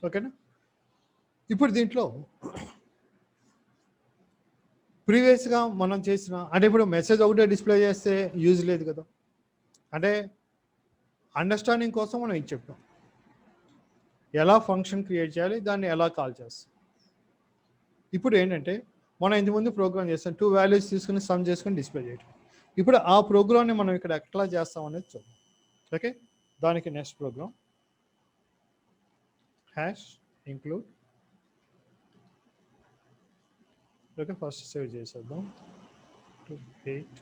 ఓకేనా. ఇప్పుడు దీంట్లో ప్రీవియస్గా మనం చేసిన అంటే ఇప్పుడు మెసేజ్ ఒకటే డిస్ప్లే చేస్తే యూజ్ లేదు కదా. అంటే అండర్స్టాండింగ్ కోసం మనం ఇది చెప్పాం, ఎలా ఫంక్షన్ క్రియేట్ చేయాలి, దాన్ని ఎలా కాల్ చేస్తాం. ఇప్పుడు ఏంటంటే మనం ఇంతకుముందు ప్రోగ్రామ్ చేస్తాం, 2 వాల్యూస్ తీసుకుని సమ్ చేసుకుని డిస్ప్లే చేయటం. ఇప్పుడు ఆ ప్రోగ్రామ్ని మనం ఇక్కడ ఎట్లా చేస్తాం అనేది చూద్దాం. ఓకే, దానికి next program hash include. Okay, first save చేసేద్దాం. 8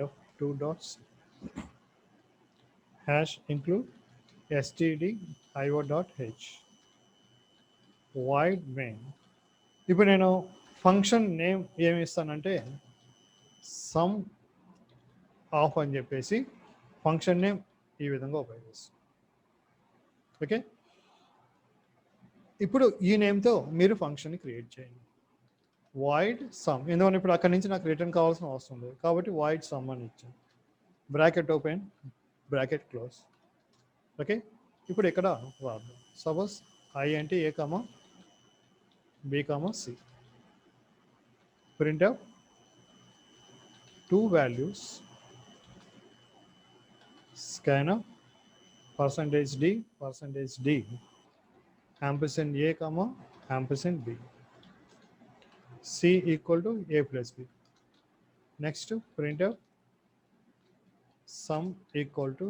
f2 dots hash include stdio.h void main. ఇప్పుడు నేను ఫంక్షన్ నేమ్ ఏమి ఇస్తానంటే సమ్ ఆఫ్ అని చెప్పేసి ఫంక్షన్ నేమ్ ఈ విధంగా ఉపయోగిస్తాను. ఓకే, ఇప్పుడు ఈ నేమ్తో మీరు ఫంక్షన్ని క్రియేట్ చేయండి. వాయిడ్ సమ్, ఎందుకంటే ఇప్పుడు అక్కడి నుంచి నాకు రిటర్న్ కావాల్సిన అవసరం లేదు, కాబట్టి వాయిడ్ సమ్ అని ఇచ్చాను. Bracket open, bracket close. Okay, ఇప్పుడు ఇక్కడ రాద్దాం. సపోజ్ ఐ అంటే A comma B comma C. Print up 2 values scanf %d %d ampersand a comma ampersand b, c equal to a plus b. Next print up sum equal to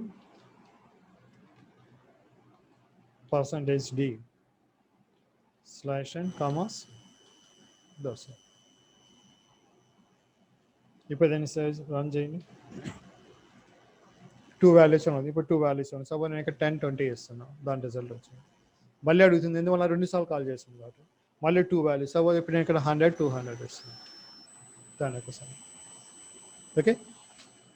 %d slash n commas dosa. ఇప్పుడు దాన్ని run చేయండి. 2 values ఉన్నది. ఇప్పుడు 2 values ఉన్నాయి. Suppose నేను ఇక్కడ 10 20 ఇస్తున్నాను, దాని రిజల్ట్ వచ్చింది. మళ్ళీ అడుగుతుంది, ఎందువల్ల 2 సార్లు కాల్ చేస్తుంది కాబట్టి. మళ్ళీ 2 వాల్యూస్. సపోజ్ ఇప్పుడు నేను ఇక్కడ 100 200 ఇస్తున్నాను, దాని యొక్క సమ్. ఓకే,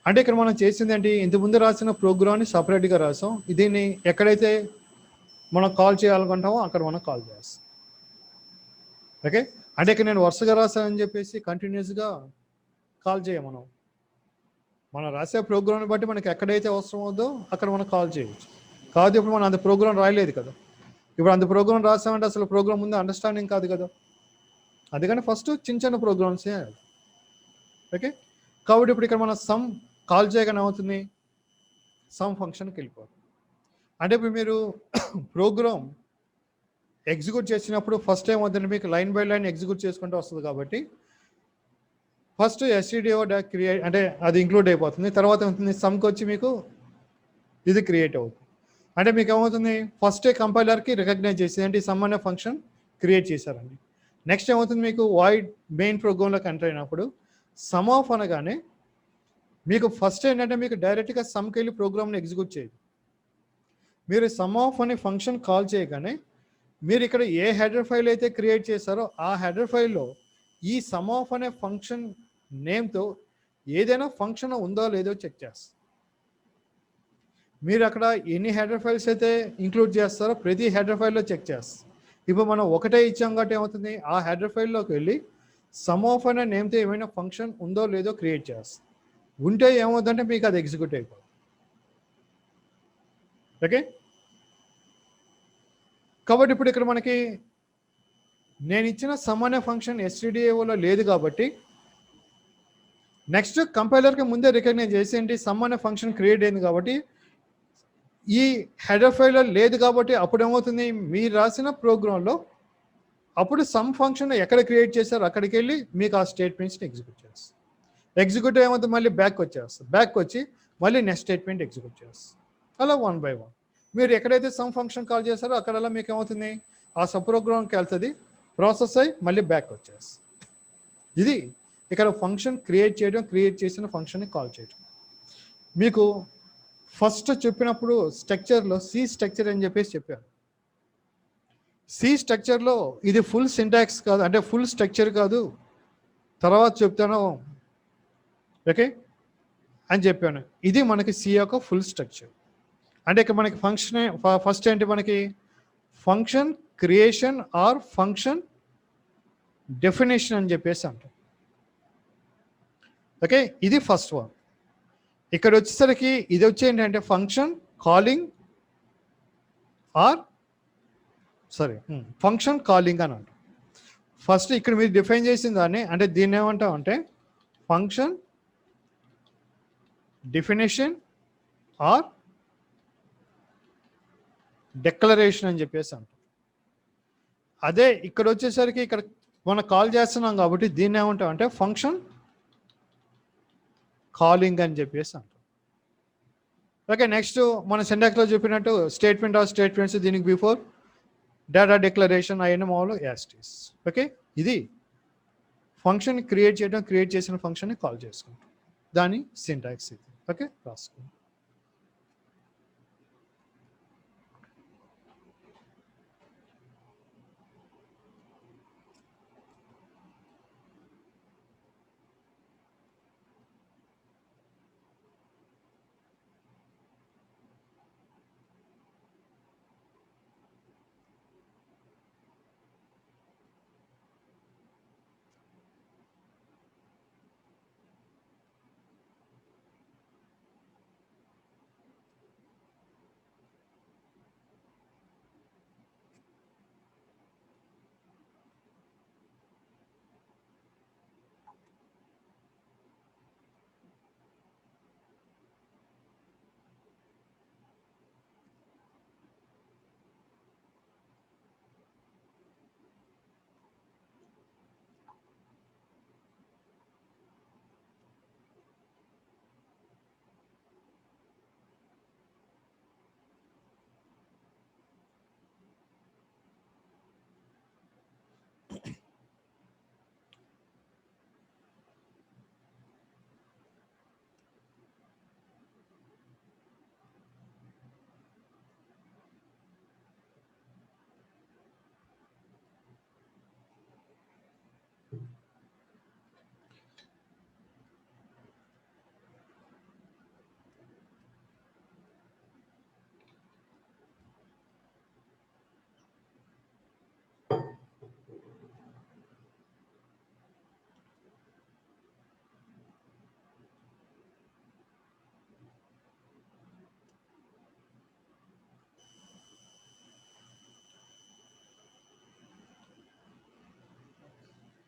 అంటే ఇక్కడ మనం చేసింది ఏంటి, ఇంతకుముందు రాసిన ప్రోగ్రామ్ని సపరేట్గా రాసాం. దీన్ని ఎక్కడైతే మనం కాల్ చేయాలనుకుంటామో అక్కడ మనం కాల్ చేస్తాం. ఓకే, అంటే ఇక్కడ నేను వరుసగా రాసానని చెప్పేసి కంటిన్యూస్గా కాల్ చేయం. మనం రాసే ప్రోగ్రామ్ని బట్టి మనకి ఎక్కడైతే అవసరం అవుతుందో అక్కడ మనం కాల్ చేయొచ్చు. కాదు ఇప్పుడు మనం అంత ప్రోగ్రామ్ రాయలేదు కదా, ఇప్పుడు అంత ప్రోగ్రామ్ రాసామంటే అసలు ప్రోగ్రామ్ ముందు అండర్స్టాండింగ్ కాదు కదా. అందుకని ఫస్ట్ చిన్న చిన్న ప్రోగ్రామ్సే. ఓకే, కాబట్టి ఇప్పుడు ఇక్కడ మనం సమ్ కాల్ చేయగానే అవుతుంది, సమ్ ఫంక్షన్కి వెళ్ళిపోతుంది. అంటే ఇప్పుడు మీరు ప్రోగ్రామ్ ఎగ్జిక్యూట్ చేసినప్పుడు ఫస్ట్ టైం అవుతుంది మీకు లైన్ బై లైన్ ఎగ్జిక్యూట్ చేసుకుంటూ వస్తుంది. కాబట్టి ఫస్ట్ ఎస్టీడిఓ క్రియేట్ అంటే అది ఇంక్లూడ్ అయిపోతుంది. తర్వాత ఏమవుతుంది, సమ్కి వచ్చి మీకు ఇది క్రియేట్ అవుతుంది. అంటే మీకు ఏమవుతుంది, ఫస్టే కంపైలర్కి రికగ్నైజ్ చేసేది ఏంటి, సమ్ అనే ఫంక్షన్ క్రియేట్ చేశారండి. నెక్స్ట్ ఏమవుతుంది, మీకు వాయిడ్ మెయిన్ ప్రోగ్రామ్లోకి ఎంటర్ అయినప్పుడు సమ్ ఆఫ్ అనగానే మీకు ఫస్ట్ ఏంటంటే మీకు డైరెక్ట్గా సమ్కి వెళ్ళి ప్రోగ్రామ్ని ఎగ్జిక్యూట్ చేయదు. మీరు సమ్ ఆఫ్ అనే ఫంక్షన్ కాల్ చేయగానే మీరు ఇక్కడ ఏ హెడర్ ఫైల్ అయితే క్రియేట్ చేశారో ఆ హెడర్ ఫైల్లో ఈ సమ్ ఆఫ్ అనే ఫంక్షన్ నేమ్తో ఏదైనా ఫంక్షన్ ఉందో లేదో చెక్ చేస్తారు. మీరు అక్కడ ఎన్ని హెడర్ ఫైల్స్ అయితే ఇంక్లూడ్ చేస్తారో ప్రతి హెడర్ ఫైల్లో చెక్ చేస్తారు. ఇప్పుడు మనం ఒకటే ఇచ్చాం కాబట్టి ఏమవుతుంది, ఆ హెడర్ ఫైల్లోకి వెళ్ళి సమ్ ఆఫ్ అనే నేమ్తో ఏమైనా ఫంక్షన్ ఉందో లేదో క్రియేట్ చేస్తారు. ఉంటే ఏమవుతుందంటే మీకు అది ఎగ్జిక్యూట్ అయిపోతుంది. ఓకే, కాబట్టి ఇప్పుడు ఇక్కడ మనకి నేను ఇచ్చిన సమ్ అనే ఫంక్షన్ ఎస్టీడిఏఓలో లేదు కాబట్టి నెక్స్ట్ కంపైలర్కి ముందే రికగ్నైజ్ చేసేయండి సమ్ అనే ఫంక్షన్ క్రియేట్ అయింది కాబట్టి ఈ హెడర్ ఫైల్లో లేదు కాబట్టి అప్పుడు ఏమవుతుంది, మీరు రాసిన ప్రోగ్రాంలో అప్పుడు సమ్ ఫంక్షన్ ఎక్కడ క్రియేట్ చేశారో అక్కడికి వెళ్ళి మీకు ఆ స్టేట్మెంట్స్ని ఎగ్జిక్యూట్ చేస్తారు. ఎగ్జిక్యూట్ ఏమవుతుంది, మళ్ళీ బ్యాక్ వచ్చేస్తుంది. బ్యాక్ వచ్చి మళ్ళీ నెక్స్ట్ స్టేట్మెంట్ ఎగ్జిక్యూట్ చేస్తుంది. అలా 1 by 1 మీరు ఎక్కడైతే సమ్ ఫంక్షన్ కాల్ చేశారో అక్కడలా మీకు ఏమవుతుంది, ఆ సబ్ ప్రోగ్రామ్కి వెళ్తుంది, ప్రాసెస్ అయ్యి మళ్ళీ బ్యాక్ వచ్చేస్తుంది. ఇది ఇక్కడ ఫంక్షన్ క్రియేట్ చేయడం, క్రియేట్ చేసిన ఫంక్షన్ని కాల్ చేయడం. మీకు ఫస్ట్ చెప్పినప్పుడు స్ట్రక్చర్లో సి స్ట్రక్చర్ అని చెప్పేసి చెప్పాను. సి స్ట్రక్చర్లో ఇది ఫుల్ సింటాక్స్ కాదు, అంటే ఫుల్ స్ట్రక్చర్ కాదు, తర్వాత చెప్తాను ఓకే అని చెప్పాను. ఇది మనకి సి యొక్క ఫుల్ స్ట్రక్చర్. అంటే ఇక్కడ మనకి ఫంక్షన్ ఫస్ట్ ఏంటి, మనకి function creation or function definition అని చెప్పేసి అంటాం. ఓకే, ఇది ఫస్ట్ వన్. ఇక్కడ వచ్చేసరికి ఇది వచ్చి ఏంటంటే function calling or function calling అని అంటాం. ఫస్ట్ ఇక్కడ మీరు డిఫైన్ చేసిన దాన్ని, అంటే దీన్ని ఏమంటాం అంటే ఫంక్షన్ డెఫినేషన్ ఆర్ డిక్లరేషన్ అని చెప్పేసి అంటాం. అదే ఇక్కడ వచ్చేసరికి ఇక్కడ మనం కాల్ చేస్తున్నాం కాబట్టి దీన్ని ఏమంటాం అంటే ఫంక్షన్ కాలింగ్ అని చెప్పేసి అంటాం. ఓకే, నెక్స్ట్ మన సింటాక్స్లో చెప్పినట్టు స్టేట్మెంట్ ఆర్ స్టేట్మెంట్స్ దీనికి బిఫోర్ డేటా డిక్లరేషన్ అయిన మామూలు యాస్టీస్. ఓకే, ఇది ఫంక్షన్ క్రియేట్ చేయడం, క్రియేట్ చేసిన ఫంక్షన్ని కాల్ చేసుకుంటాం, దాని సింటాక్స్ ఇది. ఓకే, రాసుకోండి.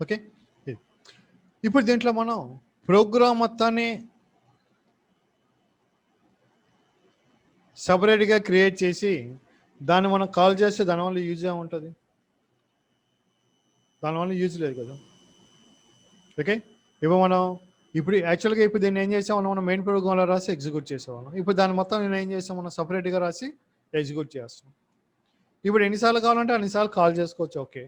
ఓకే. ఇప్పుడు దీంట్లో మనం ప్రోగ్రామ్ మొత్తాన్ని సపరేట్గా క్రియేట్ చేసి దాన్ని మనం కాల్ చేస్తే దానివల్ల యూజ్ ఏముంటుంది? దానివల్ల యూజ్ లేదు కదా. ఓకే. ఇప్పుడు యాక్చువల్గా ఇప్పుడు దీన్ని ఏం చేసాం, మనం మెయిన్ ప్రోగ్రామ్లో రాసి ఎగ్జిక్యూట్ చేసేవాళ్ళం. ఇప్పుడు దాని మొత్తం నేను ఏం చేసాం, మనం సపరేట్గా రాసి ఎగ్జిక్యూట్ చేస్తాం. ఇప్పుడు ఎన్నిసార్లు కావాలంటే అన్నిసార్లు కాల్ చేసుకోవచ్చు. ఓకే.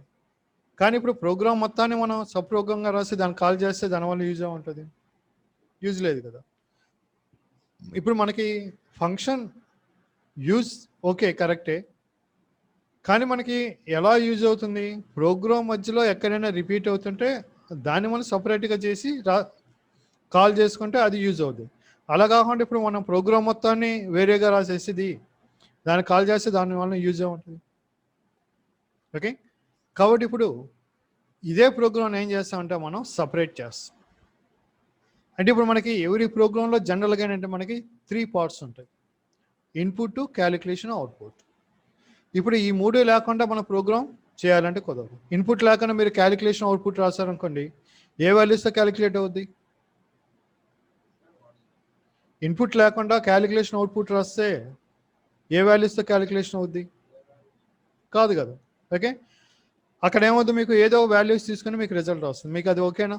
కానీ ఇప్పుడు ప్రోగ్రామ్ మొత్తాన్ని మనం సబ్ ప్రోగ్రామ్గా రాసి దాన్ని కాల్ చేస్తే దానివల్ల యూజ్ ఏముంటుంది? యూజ్ లేదు కదా. ఇప్పుడు మనకి ఫంక్షన్ యూజ్ ఓకే కరెక్టే, కానీ మనకి ఎలా యూజ్ అవుతుంది? ప్రోగ్రామ్ మధ్యలో ఎక్కడైనా రిపీట్ అవుతుంటే దాన్ని మనం సపరేట్గా చేసి కాల్ చేసుకుంటే అది యూజ్ అవుతుంది. అలా కాకుండా ఇప్పుడు మనం ప్రోగ్రామ్ మొత్తాన్ని వేరేగా రాసేసి దాన్ని కాల్ చేస్తే దానివల్ల యూజ్ ఉంటుంది. ఓకే. కాబట్టి ఇప్పుడు ఇదే ప్రోగ్రామ్ ఏం చేస్తామంటే మనం సపరేట్ చేస్తాం. అంటే ఇప్పుడు మనకి ఎవరి ప్రోగ్రాంలో జనరల్గా ఏంటంటే మనకి 3 పార్ట్స్ ఉంటాయి: ఇన్పుట్, క్యాలిక్యులేషన్, అవుట్పుట్. ఇప్పుడు ఈ 3 లేకుండా మన ప్రోగ్రామ్ చేయాలంటే కుదరదు. ఇన్పుట్ లేకుండా మీరు క్యాలిక్యులేషన్, అవుట్పుట్ రాశారనుకోండి, ఏ వాల్యూస్తో క్యాలిక్యులేట్ అవుద్ది? ఇన్పుట్ లేకుండా క్యాలిక్యులేషన్, అవుట్పుట్ రాస్తే ఏ వాల్యూస్తో క్యాలిక్యులేషన్ అవుద్ది? కాదు కదా. ఓకే. అక్కడ ఏమవుతుంది, మీకు ఏదో వాల్యూస్ తీసుకుని మీకు రిజల్ట్ వస్తుంది. మీకు అది ఓకేనా?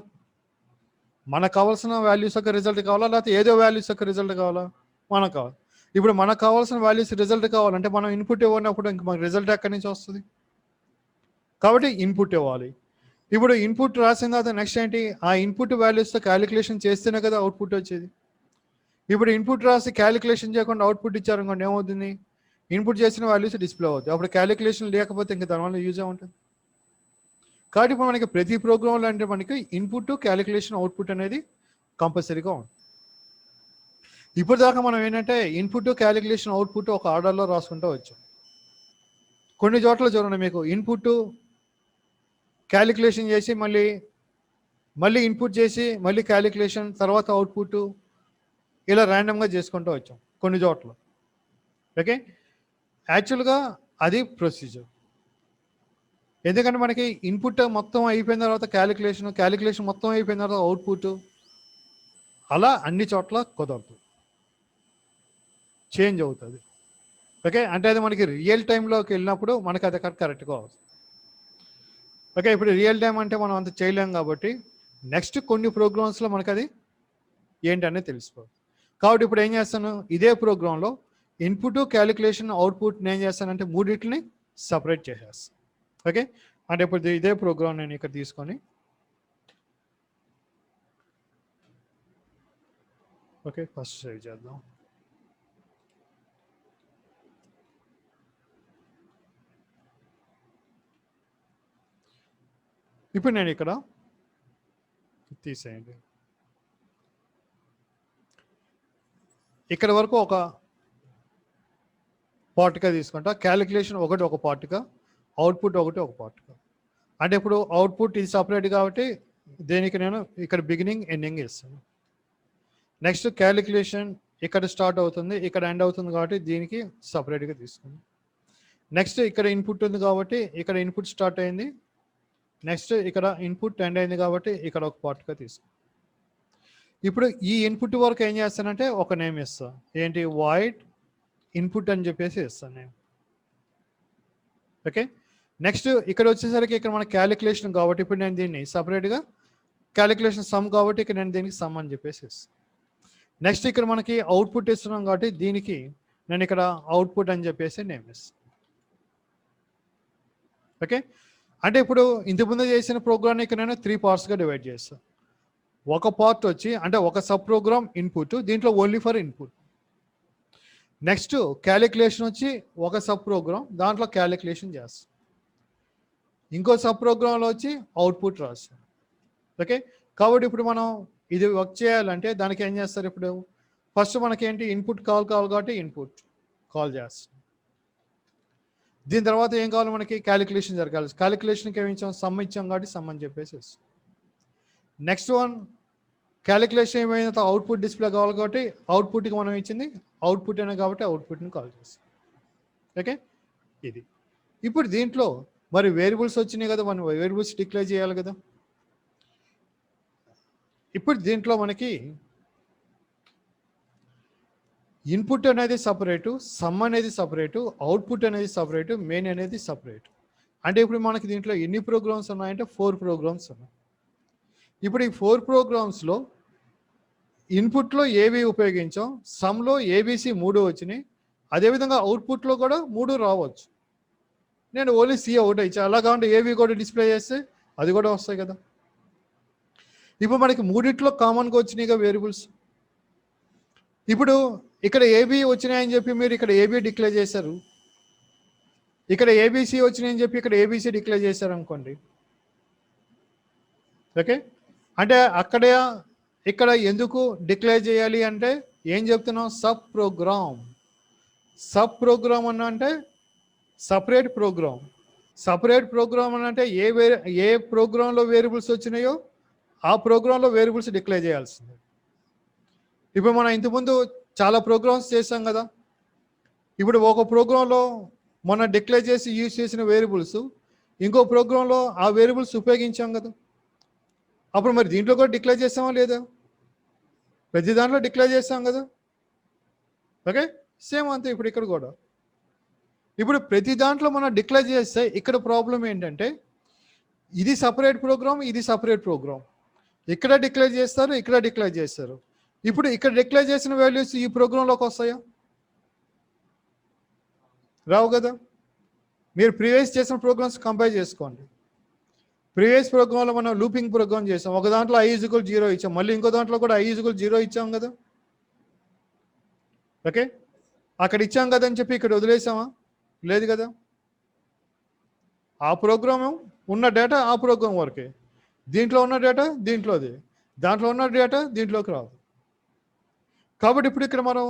మనకు కావాల్సిన వాల్యూస్ యొక్క రిజల్ట్ కావాలా, లేకపోతే ఏదో వాల్యూస్ యొక్క రిజల్ట్ కావాలా? మనకు కావాలి. ఇప్పుడు మనకు కావాల్సిన వాల్యూస్ రిజల్ట్ కావాలంటే మనం ఇన్పుట్ ఇవ్వనప్పుడు ఇంక మనకు రిజల్ట్ ఎక్కడి నుంచి వస్తుంది? కాబట్టి ఇన్పుట్ ఇవ్వాలి. ఇప్పుడు ఇన్పుట్ రాసిన తర్వాత నెక్స్ట్ ఏంటి, ఆ ఇన్పుట్ వాల్యూస్తో క్యాలిక్యులేషన్ చేస్తేనే కదా అవుట్పుట్ వచ్చేది. ఇప్పుడు ఇన్పుట్ రాసి క్యాలిక్యులేషన్ చేయకుండా అవుట్పుట్ ఇచ్చారనుకోండి, ఏమవుతుంది? ఇన్పుట్ చేసిన వాల్యూస్ డిస్ప్లే అవుతుంది. అప్పుడు క్యాలిక్యులేషన్ లేకపోతే ఇంకా దానివల్ల యూజ్ ఉంటుంది. కాబట్టి ఇప్పుడు మనకి ప్రతి ప్రోగ్రాంలో అంటే మనకి ఇన్పుట్, క్యాలిక్యులేషన్, అవుట్పుట్ అనేది కంపల్సరీగా ఉంటుంది. ఇప్పుడు దాకా మనం ఏంటంటే ఇన్పుట్, క్యాలిక్యులేషన్, అవుట్పుట్ ఒక ఆర్డర్లో రాసుకుంటూ వచ్చాం. కొన్ని చోట్ల చూడండి, మీకు ఇన్పుట్ క్యాలిక్యులేషన్ చేసి మళ్ళీ ఇన్పుట్ చేసి మళ్ళీ క్యాలిక్యులేషన్ తర్వాత అవుట్పుట్ ఇలా ర్యాండమ్గా చేసుకుంటూ వచ్చాం కొన్ని చోట్ల. ఓకే. యాక్చువల్గా అది ప్రొసీజర్. ఎందుకంటే మనకి ఇన్పుట్ మొత్తం అయిపోయిన తర్వాత క్యాలిక్యులేషన్ మొత్తం అయిపోయిన తర్వాత అవుట్పుట్, అలా అన్ని చోట్ల కుదరదు, చేంజ్ అవుతుంది. ఓకే. అంటే అది మనకి రియల్ టైంలోకి వెళ్ళినప్పుడు మనకి అది కరెక్ట్గా వస్తుంది. ఓకే. ఇప్పుడు రియల్ టైం అంటే మనం అంత చేయలేం కాబట్టి నెక్స్ట్ కొన్ని ప్రోగ్రామ్స్లో మనకు అది ఏంటనేది తెలిసిపోతుంది. కాబట్టి ఇప్పుడు ఏం చేస్తాను, ఇదే ప్రోగ్రాంలో ఇన్పుట్, క్యాలిక్యులేషన్, అవుట్పుట్ నేను చేస్తానంటే మూడింటిని సపరేట్ చేసేస్తాను. ఓకే. అంటే ఇప్పుడు ఇదే ప్రోగ్రామ్ నేను ఇక్కడ తీసుకొని ఓకే ఫస్ట్ సేవ్ చేద్దాం. ఇప్పుడు నేను ఇక్కడ తీసేయండి. ఇక్కడ వరకు ఒక పార్ట్గా తీసుకుంటా, క్యాలిక్యులేషన్ ఒక పార్ట్గా, అవుట్పుట్ ఒక పార్ట్గా. అంటే ఇప్పుడు అవుట్పుట్ ఇది సపరేట్ కాబట్టి దేనికి నేను ఇక్కడ బిగినింగ్ ఎండింగ్ ఇస్తాను. నెక్స్ట్ క్యాలిక్యులేషన్ ఇక్కడ స్టార్ట్ అవుతుంది, ఇక్కడ ఎండ్ అవుతుంది కాబట్టి దీనికి సపరేట్గా తీసుకుంది. నెక్స్ట్ ఇక్కడ ఇన్పుట్ ఉంది కాబట్టి ఇక్కడ ఇన్పుట్ స్టార్ట్ అయింది, నెక్స్ట్ ఇక్కడ ఇన్పుట్ ఎండ్ అయింది కాబట్టి ఇక్కడ ఒక పార్ట్గా తీసుకుంది. ఇప్పుడు ఈ ఇన్పుట్ వరకు ఏం చేస్తానంటే ఒక నేమ్ ఇస్తాను, ఏంటి, వాయిడ్ ఇన్పుట్ అని చెప్పేసి ఇస్తాను నేను. ఓకే. నెక్స్ట్ ఇక్కడ వచ్చేసరికి ఇక్కడ మన క్యాలిక్యులేషన్ కాబట్టి ఇప్పుడు నేను దీన్ని సపరేట్గా క్యాలిక్యులేషన్ సమ్ కాబట్టి ఇక్కడ నేను దీనికి సమ్ అని చెప్పేసి ఇస్తాను. నెక్స్ట్ ఇక్కడ మనకి అవుట్పుట్ ఇస్తున్నాం కాబట్టి దీనికి నేను ఇక్కడ అవుట్పుట్ అని చెప్పేసి నేమ్ ఇస్తాను. ఓకే. అంటే ఇప్పుడు ఇంతకుముందు చేసిన ప్రోగ్రామ్ ఇక్కడ నేను 3 పార్ట్స్గా డివైడ్ చేస్తాను. ఒక పార్ట్ వచ్చి అంటే ఒక సబ్ ప్రోగ్రామ్ ఇన్పుట్, దీంట్లో only for input. Next calculation వచ్చి ఒక సబ్ ప్రోగ్రామ్, దాంట్లో క్యాలిక్యులేషన్ చేస్తాం. ఇంకో సబ్ ప్రోగ్రాంలో వచ్చి అవుట్పుట్ రాస్తాం. ఓకే. కాబట్టి ఇప్పుడు మనం ఇది వర్క్ చేయాలంటే దానికి ఏం చేస్తారు, ఇప్పుడు ఫస్ట్ మనకేంటి ఇన్పుట్ కాల్ కాబట్టి ఇన్పుట్ కాల్ చేస్తాం. దీని తర్వాత ఏం కావాలి, మనకి క్యాలిక్యులేషన్ జరగాలి. క్యాలిక్యులేషన్కి ఏమి ఇచ్చాం, సమ్ ఇచ్చాం కాబట్టి సమ్ అని చెప్పేసి. నెక్స్ట్ వన్ క్యాలిక్యులేషన్ ఏమైనా అవుట్పుట్ డిస్ప్లే కావాలి కాబట్టి అవుట్పుట్కి మనం ఇచ్చింది అవుట్పుట్ అయినా కాబట్టి అవుట్పుట్ని కాల్ చేస్తాం. ఓకే. ఇది ఇప్పుడు దీంట్లో మరి వేరియబుల్స్ వచ్చినాయి కదా, మనం వేరియబుల్స్ డిక్లేర్ చేయాలి కదా. ఇప్పుడు దీంట్లో మనకి ఇన్పుట్ అనేది సపరేటు, సమ్ అనేది సపరేటు, అవుట్పుట్ అనేది సపరేటు, మెయిన్ అనేది సపరేట్. అంటే ఇప్పుడు మనకి దీంట్లో ఎన్ని ప్రోగ్రామ్స్ ఉన్నాయంటే 4 ప్రోగ్రామ్స్ ఉన్నాయి. ఇప్పుడు ఈ 4 ప్రోగ్రామ్స్లో ఇన్పుట్లో ఏవి ఉపయోగించాం, సమ్లో ఏబిసి 3 వచ్చినాయి, అదేవిధంగా అవుట్పుట్లో కూడా 3 రావచ్చు. నేను ఓన్లీ సి ఒకటే ఇచ్చాను. అలా కాకుండా ఏవి కూడా డిస్ప్లే చేస్తే అది కూడా వస్తాయి కదా. ఇప్పుడు మనకి మూడిట్లో కామన్గా వచ్చినాయిగా వేరియబుల్స్. ఇప్పుడు ఇక్కడ ఏబి వచ్చినాయని చెప్పి మీరు ఇక్కడ ఏబి డిక్లేర్ చేశారు, ఇక్కడ ఏబిసి వచ్చినాయని చెప్పి ఇక్కడ ఏబిసి డిక్లేర్ చేశారు అనుకోండి. ఓకే, అంటే అక్కడ ఇక్కడ ఎందుకు డిక్లేర్ చేయాలి అంటే ఏం చెప్తున్నాం, సబ్ ప్రోగ్రామ్. సబ్ ప్రోగ్రామ్ అన్న అంటే సపరేట్ ప్రోగ్రామ్. సపరేట్ ప్రోగ్రామ్ అని అంటే ఏ ప్రోగ్రాంలో వేరియబుల్స్ వచ్చినాయో ఆ ప్రోగ్రాంలో వేరియబుల్స్ డిక్లేర్ చేయాల్సింది. ఇప్పుడు మనం ఇంతకుముందు చాలా ప్రోగ్రామ్స్ చేసాం కదా. ఇప్పుడు ఒక ప్రోగ్రాంలో మనం డిక్లేర్ చేసి యూజ్ చేసిన వేరియబుల్స్ ఇంకో ప్రోగ్రాంలో ఆ వేరియబుల్స్ ఉపయోగించాం కదా. అప్పుడు మరి దీంట్లో కూడా డిక్లేర్ చేసామా లేదా? ప్రతి దాంట్లో డిక్లేర్ చేసాం కదా. ఓకే, సేమ్ అంతే ఇప్పుడు ఇక్కడ కూడా. ఇప్పుడు ప్రతి దాంట్లో మనం డిక్లేర్ చేస్తే ఇక్కడ ప్రాబ్లం ఏంటంటే ఇది సపరేట్ ప్రోగ్రామ్, ఇది సపరేట్ ప్రోగ్రామ్. ఇక్కడ డిక్లేర్ చేస్తారు, ఇక్కడ డిక్లేర్ చేస్తారు. ఇప్పుడు ఇక్కడ డిక్లేర్ చేసిన వాల్యూస్ ఈ ప్రోగ్రాంలోకి వస్తాయా? రావు కదా. మీరు ప్రీవియస్ చేసిన ప్రోగ్రామ్స్ కంపేర్ చేసుకోండి. ప్రీవియస్ ప్రోగ్రాంలో మనం లూపింగ్ ప్రోగ్రామ్ చేసాం, ఒక దాంట్లో i=0 ఇచ్చాం, మళ్ళీ ఇంకో దాంట్లో కూడా i=0 ఇచ్చాం కదా. ఓకే, అక్కడ ఇచ్చాం కదా అని చెప్పి ఇక్కడ వదిలేసామా? లేదు కదా. ఆ ప్రోగ్రాము ఉన్న డేటా ఆ ప్రోగ్రామ్ వరకే, దీంట్లో ఉన్న డేటా దీంట్లోది, దాంట్లో ఉన్న డేటా దీంట్లోకి రాదు. కాబట్టి ఇప్పుడు ఇక్కడ మనం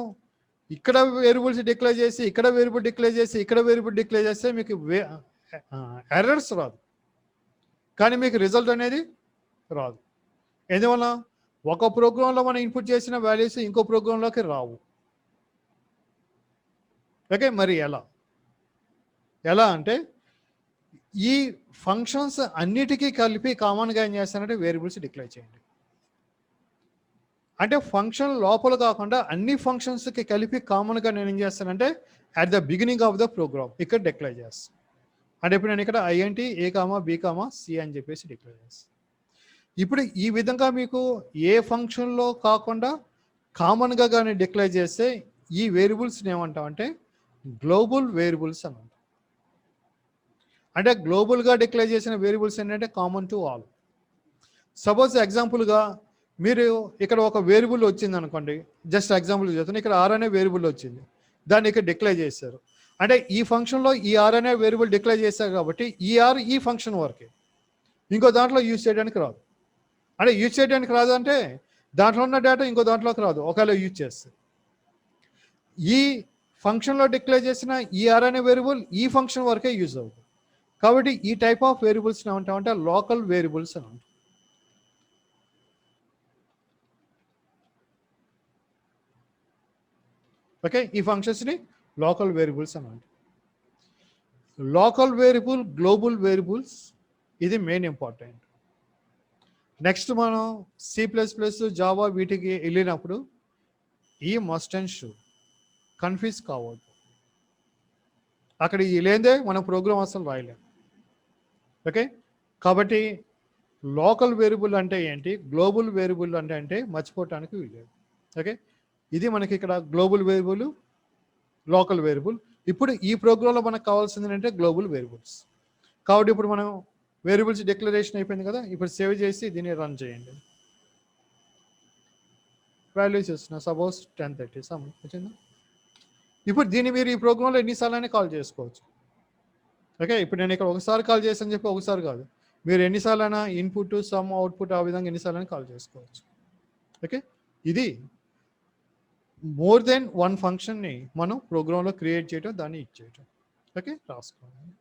ఇక్కడ వేరియబుల్స్ డిక్లేర్ చేసి ఇక్కడ వేరియబుల్ డిక్లేర్ చేసి ఇక్కడ వేరియబుల్ డిక్లేర్ చేస్తే మీకు ఎర్రర్స్ రాదు, కానీ మీకు రిజల్ట్ అనేది రాదు. ఎందువల్ల ఒక ప్రోగ్రాంలో మనం ఇన్పుట్ చేసిన వాల్యూస్ ఇంకో ప్రోగ్రాంలోకి రావు. ఓకే, మరి ఎలా అంటే ఈ ఫంక్షన్స్ అన్నిటికీ కలిపి కామన్గా ఏం చేస్తానంటే వేరియబుల్స్ డిక్లేర్ చేయండి. అంటే ఫంక్షన్ లోపల కాకుండా అన్ని ఫంక్షన్స్కి కలిపి కామన్గా నేను ఏం చేస్తానంటే at the beginning of the program ఇక్కడ డిక్లేర్ చేస్తాను. అంటే ఇప్పుడు నేను ఇక్కడ INT A, B, C అని చెప్పేసి డిక్లేర్ చేస్తాను. ఇప్పుడు ఈ విధంగా మీకు ఏ ఫంక్షన్లో కాకుండా కామన్గా కానీ డిక్లేర్ చేస్తే ఈ వేరియబుల్స్ని ఏమంటామంటే గ్లోబల్ వేరియబుల్స్ అని అంటాం. అంటే గ్లోబల్గా డిక్లేర్ చేసిన వేరియబుల్స్ ఏంటంటే కామన్ టు ఆల్. సపోజ్ ఎగ్జాంపుల్గా మీరు ఇక్కడ ఒక వేరియబుల్ వచ్చింది అనుకోండి, జస్ట్ ఎగ్జాంపుల్ చెప్తాను. ఇక్కడ R అనే వేరియబుల్ వచ్చింది, దాన్ని ఇక్కడ డిక్లేర్ చేశారు. అంటే ఈ ఫంక్షన్లో ఈ R అనే వేరియబుల్ డిక్లేర్ చేశారు కాబట్టి ఈ R ఈ ఫంక్షన్ వరకే, ఇంకో దాంట్లో యూజ్ చేయడానికి రాదు. అంటే యూజ్ చేయడానికి రాదు అంటే దాంట్లో ఉన్న డేటా ఇంకో దాంట్లోకి రాదు ఒకవేళ యూజ్ చేస్తే. ఈ ఫంక్షన్లో డిక్లేర్ చేసిన ఈ R అనే వేరియబుల్ ఈ ఫంక్షన్ వరకే యూజ్ అవుతుంది. కాబట్టి ఈ టైప్ ఆఫ్ వేరియబుల్స్ని ఏమంటామంటే లోకల్ వేరియబుల్స్ అని అంటాం. ఓకే, ఈ ఫంక్షన్స్ని లోకల్ వేరియబుల్స్ అని అంటాం. లోకల్ వేరియబుల్, గ్లోబల్ వేరియబుల్స్, ఇది మెయిన్ ఇంపార్టెంట్. నెక్స్ట్ మనం C++, జావా వీటికి వెళ్ళినప్పుడు ఈ మస్ట్ అండ్ షుడ్ కన్ఫ్యూజ్ కావద్దు. అక్కడ ఈ లేదే మన ప్రోగ్రామ్ అసలు రాయలేం. ఓకే, కాబట్టి లోకల్ వేరియబుల్ అంటే ఏంటి, గ్లోబల్ వేరియబుల్ అంటే మర్చిపోవటానికి వీలేదు. ఓకే, ఇది మనకి ఇక్కడ గ్లోబల్ వేరియబుల్, లోకల్ వేరియబుల్. ఇప్పుడు ఈ ప్రోగ్రాంలో మనకు కావాల్సింది ఏంటంటే గ్లోబల్ వేరియబుల్స్. కాబట్టి ఇప్పుడు మనం వేరియబుల్స్ డిక్లరేషన్ అయిపోయింది కదా, ఇప్పుడు సేవ్ చేసి దీన్ని రన్ చేయండి. వాల్యూస్ ఇస్తున్నా, సపోజ్ 1030 వచ్చిందా. ఇప్పుడు దీన్ని మీరు ఈ ప్రోగ్రాంలో ఎన్నిసార్లు కాల్ చేసుకోవచ్చు. ఓకే, ఇప్పుడు నేను ఇక్కడ ఒకసారి కాల్ చేసాను చెప్పి ఒకసారి కాదు, మీరు ఎన్నిసార్లు ఇన్పుట్, సమ్, అవుట్పుట్ ఆ విధంగా ఎన్నిసార్లు కాల్ చేసుకోవచ్చు. ఓకే, ఇది మోర్ దెన్ వన్ ఫంక్షన్ని మనం ప్రోగ్రాంలో క్రియేట్ చేయటం, దాన్ని ఇచ్చేయటం. ఓకే, రాసుకోండి.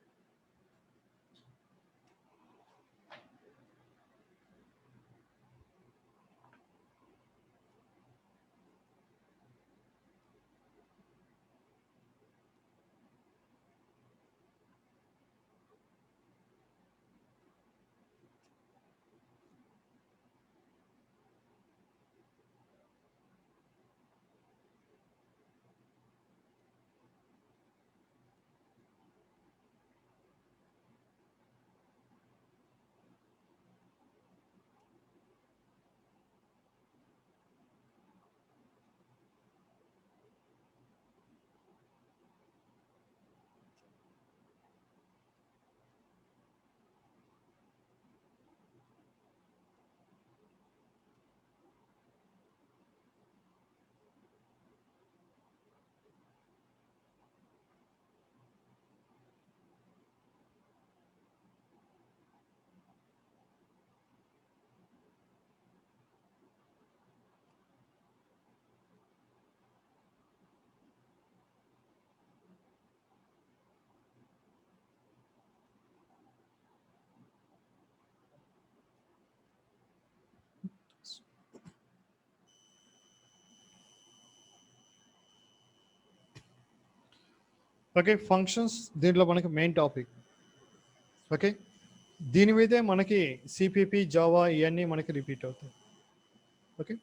ఓకే, ఫంక్షన్స్ దీంట్లో మనకి మెయిన్ టాపిక్. ఓకే, దీని మీదే మనకి సిపిపి, జావా ఇవన్నీ మనకి రిపీట్ అవుతాయి. ఓకే.